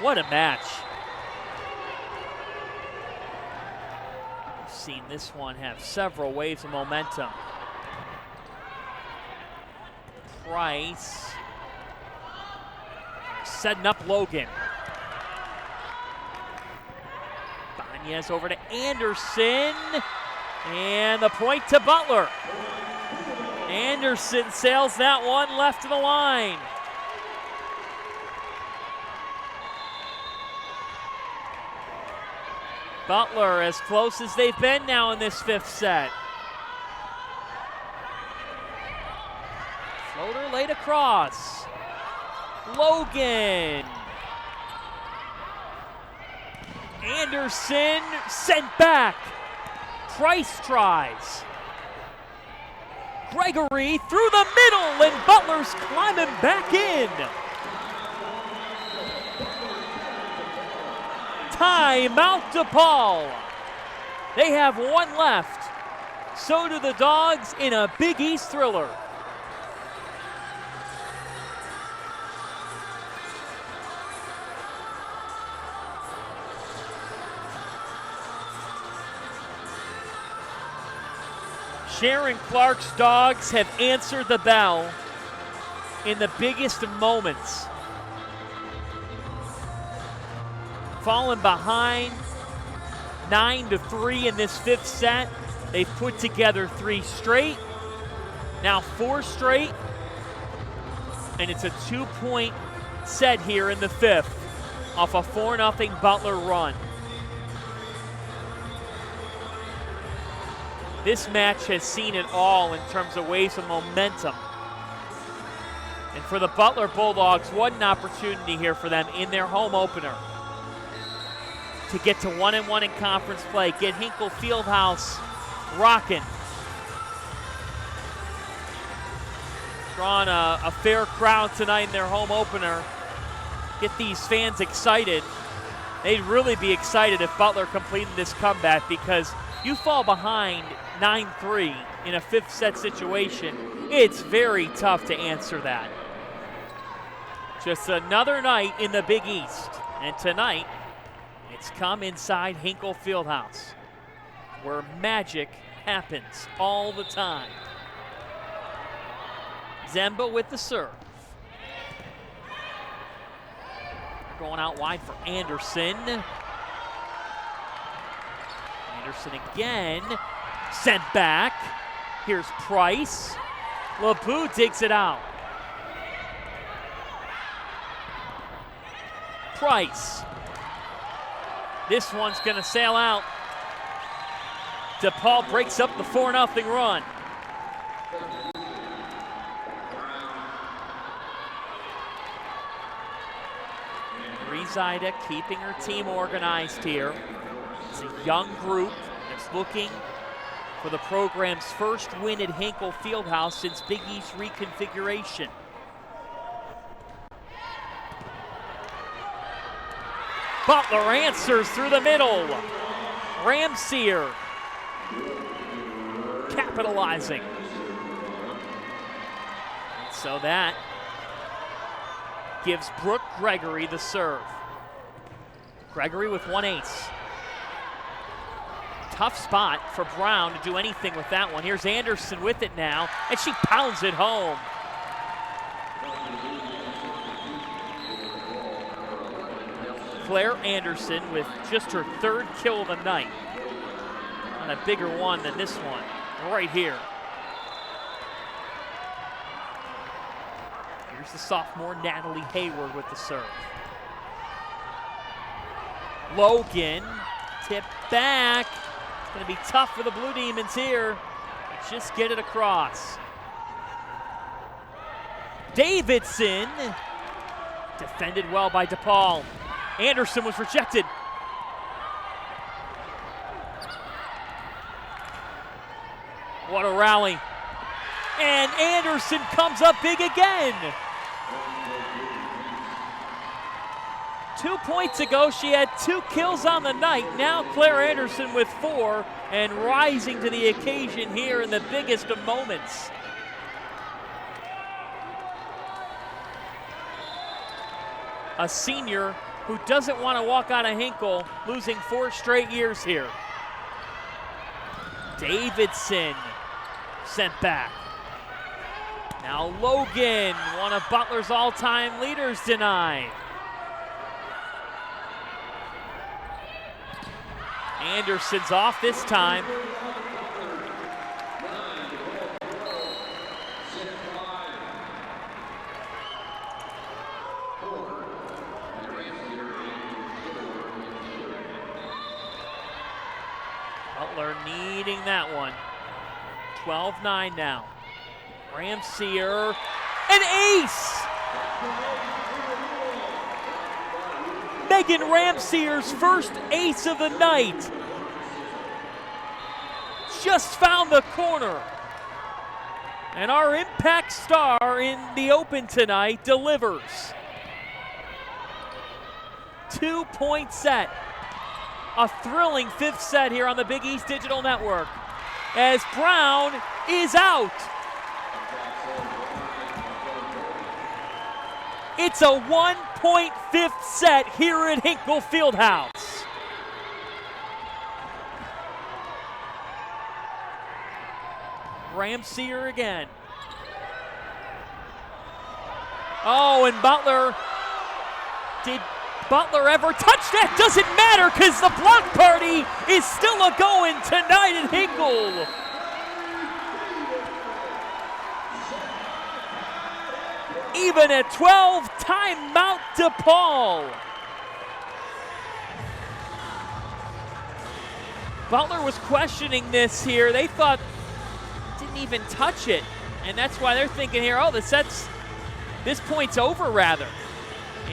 What a match. We've seen this one have several waves of momentum. Price setting up Logan. Banez over to Anderson. And the point to Butler. Anderson sails that one left of the line. Butler as close as they've been now in this fifth set. Floater laid across. Logan. Anderson sent back. Price tries. Gregory through the middle, and Butler's climbing back in. Timeout DePaul. They have one left. So do the Dogs in a Big East thriller. Sharon Clark's Dogs have answered the bell in the biggest of moments. Fallen behind 9-3 in this fifth set. They've put together 3 straight, now 4 straight, and it's a 2-point set here in the fifth off a 4-0 Butler run. This match has seen it all in terms of waves of momentum. And for the Butler Bulldogs, what an opportunity here for them in their home opener to get to 1-1 in conference play, get Hinkle Fieldhouse rocking. Drawing a fair crowd tonight in their home opener. Get these fans excited. They'd really be excited if Butler completed this comeback, because you fall behind 9-3 in a fifth set situation, it's very tough to answer that. Just another night in the Big East. And tonight, it's come inside Hinkle Fieldhouse, where magic happens all the time. Zemba with the serve. Going out wide for Anderson. Anderson again. Sent back. Here's Price. LeBou digs it out. Price. This one's going to sail out. DePaul breaks up the 4-0 run. Rizida keeping her team organized here. It's a young group that's looking for the program's first win at Hinkle Fieldhouse since Big East reconfiguration. Butler answers through the middle. Ramseer capitalizing. And so that gives Brooke Gregory the serve. Gregory with 1 ace. Tough spot for Brown to do anything with that one. Here's Anderson with it now, and she pounds it home. Claire Anderson with just her 3rd kill of the night. And a bigger one than this one, right here. Here's the sophomore Natalie Hayward with the serve. Logan, tip back. Gonna be tough for the Blue Demons here. Just get it across. Davidson, defended well by DePaul. Anderson was rejected. What a rally. And Anderson comes up big again. 2 points ago, she had 2 kills on the night. Now Claire Anderson with 4 and rising to the occasion here in the biggest of moments. A senior who doesn't want to walk out of Hinkle, losing 4 straight years here. Davidson sent back. Now Logan, one of Butler's all-time leaders, denied. Anderson's off this time. Butler needing that one. 12-9 now. Ramseer, an ace! Megan Ramseer's first ace of the night. Just found the corner. And our impact star in the Open tonight delivers. 2-point set. A thrilling 5th set here on the Big East Digital Network as Brown is out. It's a 1-point 5th set here at Hinkle Fieldhouse. Ramseer again. Oh, and Butler. Did Butler ever touch that? Doesn't matter because the block party is still a-going tonight at Hinkle. Even at 12, timeout DePaul. Butler was questioning this here. They thought didn't even touch it. And that's why they're thinking here, oh, this point's over rather.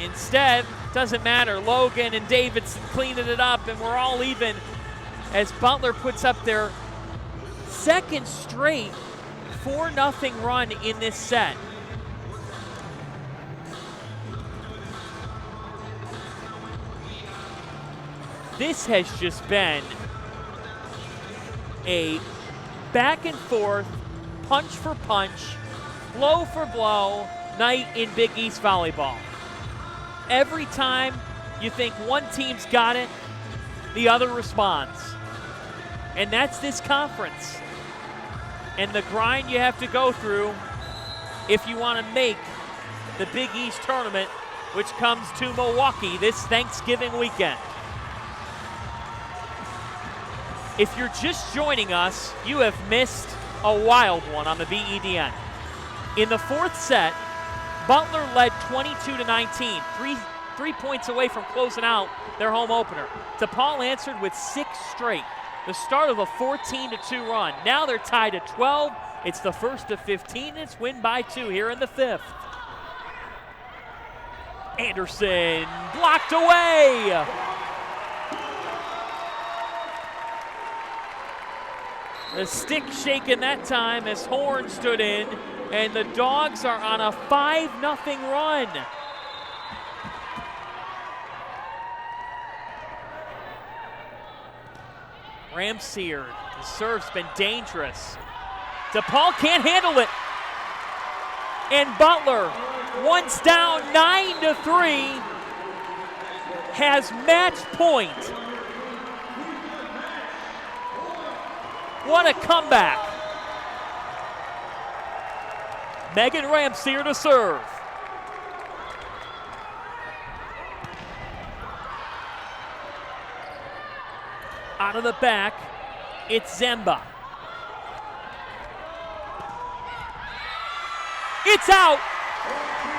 Instead, doesn't matter. Logan and Davidson cleaning it up, and we're all even as Butler puts up their second straight 4-0 run in this set. This has just been a back and forth, punch for punch, blow for blow night in Big East volleyball. Every time you think one team's got it, the other responds. And that's this conference. And the grind you have to go through if you want to make the Big East tournament, which comes to Milwaukee this Thanksgiving weekend. If you're just joining us, you have missed a wild one on the BEDN. In the 4th set, Butler led 22-19, three points away from closing out their home opener. DePaul answered with 6 straight, the start of a 14-2 run. Now they're tied at 12. It's the first of 15. It's win by 2 here in the 5th. Anderson blocked away. The stick shaken that time as Horn stood in, and the Dogs are on a 5-0 run. Ramseer, the serve's been dangerous. DePaul can't handle it. And Butler, once down 9-3, has match point. What a comeback. Megan Ramseer to serve. Out of the back, it's Zemba. It's out.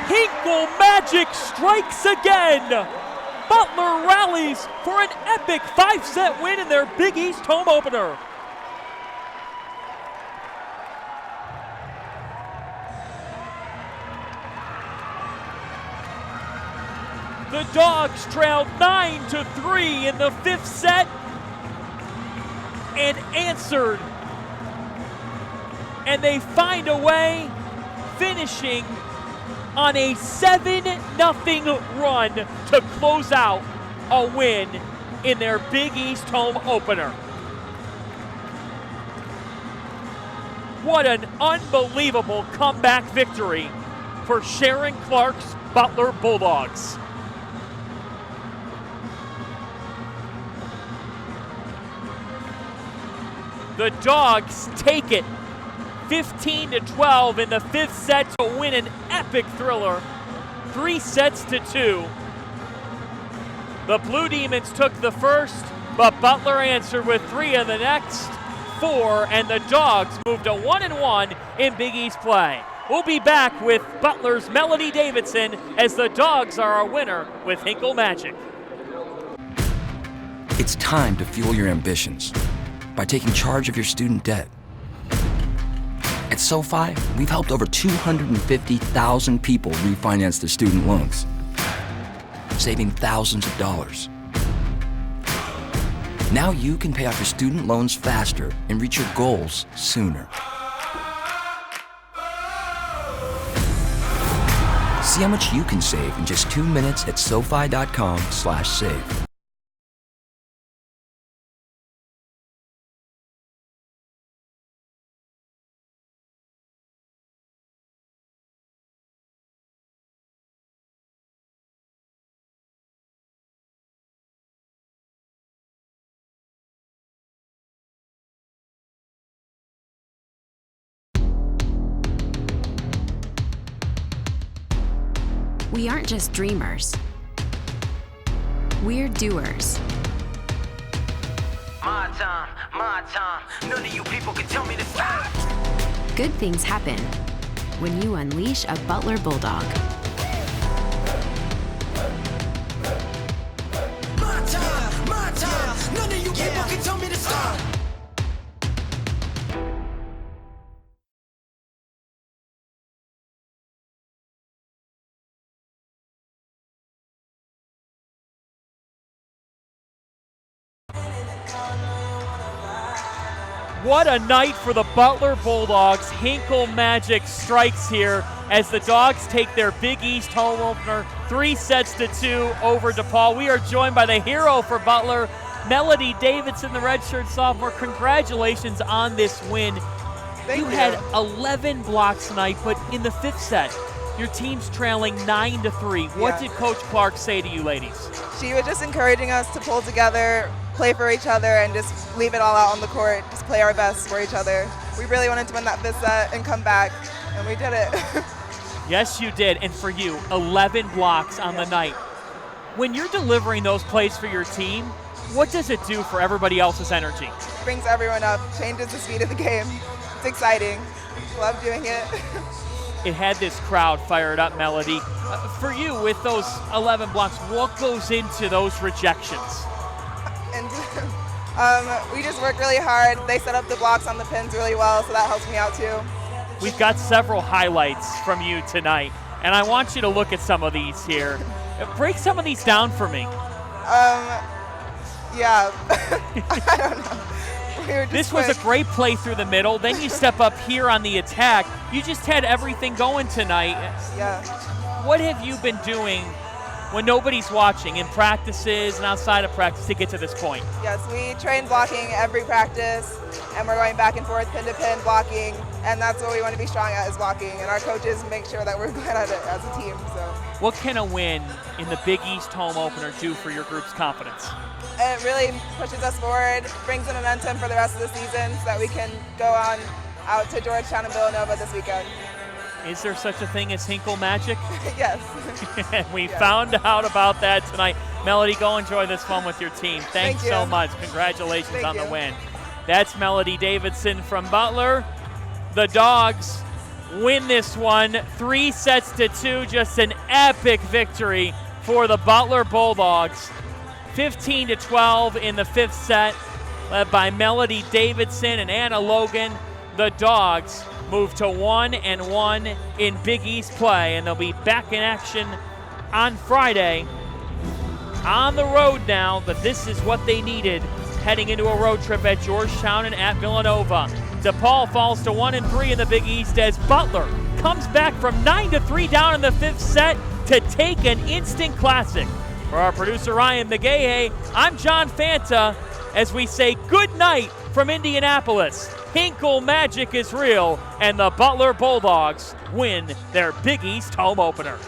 Hinkle magic strikes again. Butler rallies for an epic 5-set win in their Big East home opener. The Dogs trailed 9-3 in the 5th set and answered. And they find a way, finishing on a 7 8-0 run to close out a win in their Big East home opener. What an unbelievable comeback victory for Sharon Clark's Butler Bulldogs. The Dogs take it 15-12 in the fifth set to win an epic thriller, 3-2. The Blue Demons took the first, but Butler answered with 3 in the next 4, and the Dogs moved to 1-1 in Big East play. We'll be back with Butler's Melody Davidson as the Dogs are our winner with Hinkle Magic. It's time to fuel your ambitions by taking charge of your student debt. At SoFi, we've helped over 250,000 people refinance their student loans, saving thousands of dollars. Now you can pay off your student loans faster and reach your goals sooner. See how much you can save in just 2 minutes at SoFi.com/save. We aren't just dreamers. We're doers. My time, none of you people can tell me to stop. Good things happen when you unleash a Butler Bulldog. My time, none of you people can tell me to stop. What a night for the Butler Bulldogs. Hinkle Magic strikes here as the Dogs take their Big East home opener 3-2 over DePaul. We are joined by the hero for Butler, Melody Davidson, the redshirt sophomore. Congratulations on this win. Thank you. Had 11 blocks tonight, but in the fifth set, your team's trailing 9-3. What did Coach Clark say to you ladies? She was just encouraging us to pull together, play for each other, and just leave it all out on the court, just play our best for each other. We really wanted to win that fifth set and come back, and we did it. Yes, you did, and for you, 11 blocks on the night. When you're delivering those plays for your team, what does it do for everybody else's energy? Brings everyone up, changes the speed of the game. It's exciting. Love doing it. It had this crowd fired up, Melody. For you, with those 11 blocks, what goes into those rejections? And we just work really hard. They set up the blocks on the pins really well, so that helps me out too. We've got several highlights from you tonight, and I want you to look at some of these here. Break some of these down for me. Yeah, I don't know. This was a great play through the middle. Then you step up here on the attack. You just had everything going tonight. Yeah. What have you been doing when nobody's watching, in practices and outside of practice, to get to this point? Yes, we train blocking every practice, and we're going back and forth, pin to pin blocking, and that's what we want to be strong at, is blocking. And our coaches make sure that we're good at it as a team. So. What can a win in the Big East home opener do for your group's confidence? It really pushes us forward, brings in momentum for the rest of the season so that we can go on out to Georgetown and Villanova this weekend. Is there such a thing as Hinkle Magic? Yes. We found out about that tonight. Melody, go enjoy this fun with your team. Thanks so much. Congratulations on the win. That's Melody Davidson from Butler. The Dogs win this one 3-2. Just an epic victory for the Butler Bulldogs. 15-12 in the fifth set, led by Melody Davidson and Anna Logan. The Dogs move to 1-1 in Big East play, and they'll be back in action on Friday. On the road now, but this is what they needed heading into a road trip at Georgetown and at Villanova. DePaul falls to 1-3 in the Big East as Butler comes back from 9-3 down in the fifth set to take an instant classic. For our producer Ryan McGahey, I'm John Fanta as we say good night from Indianapolis. Hinkle magic is real, and the Butler Bulldogs win their Big East home opener.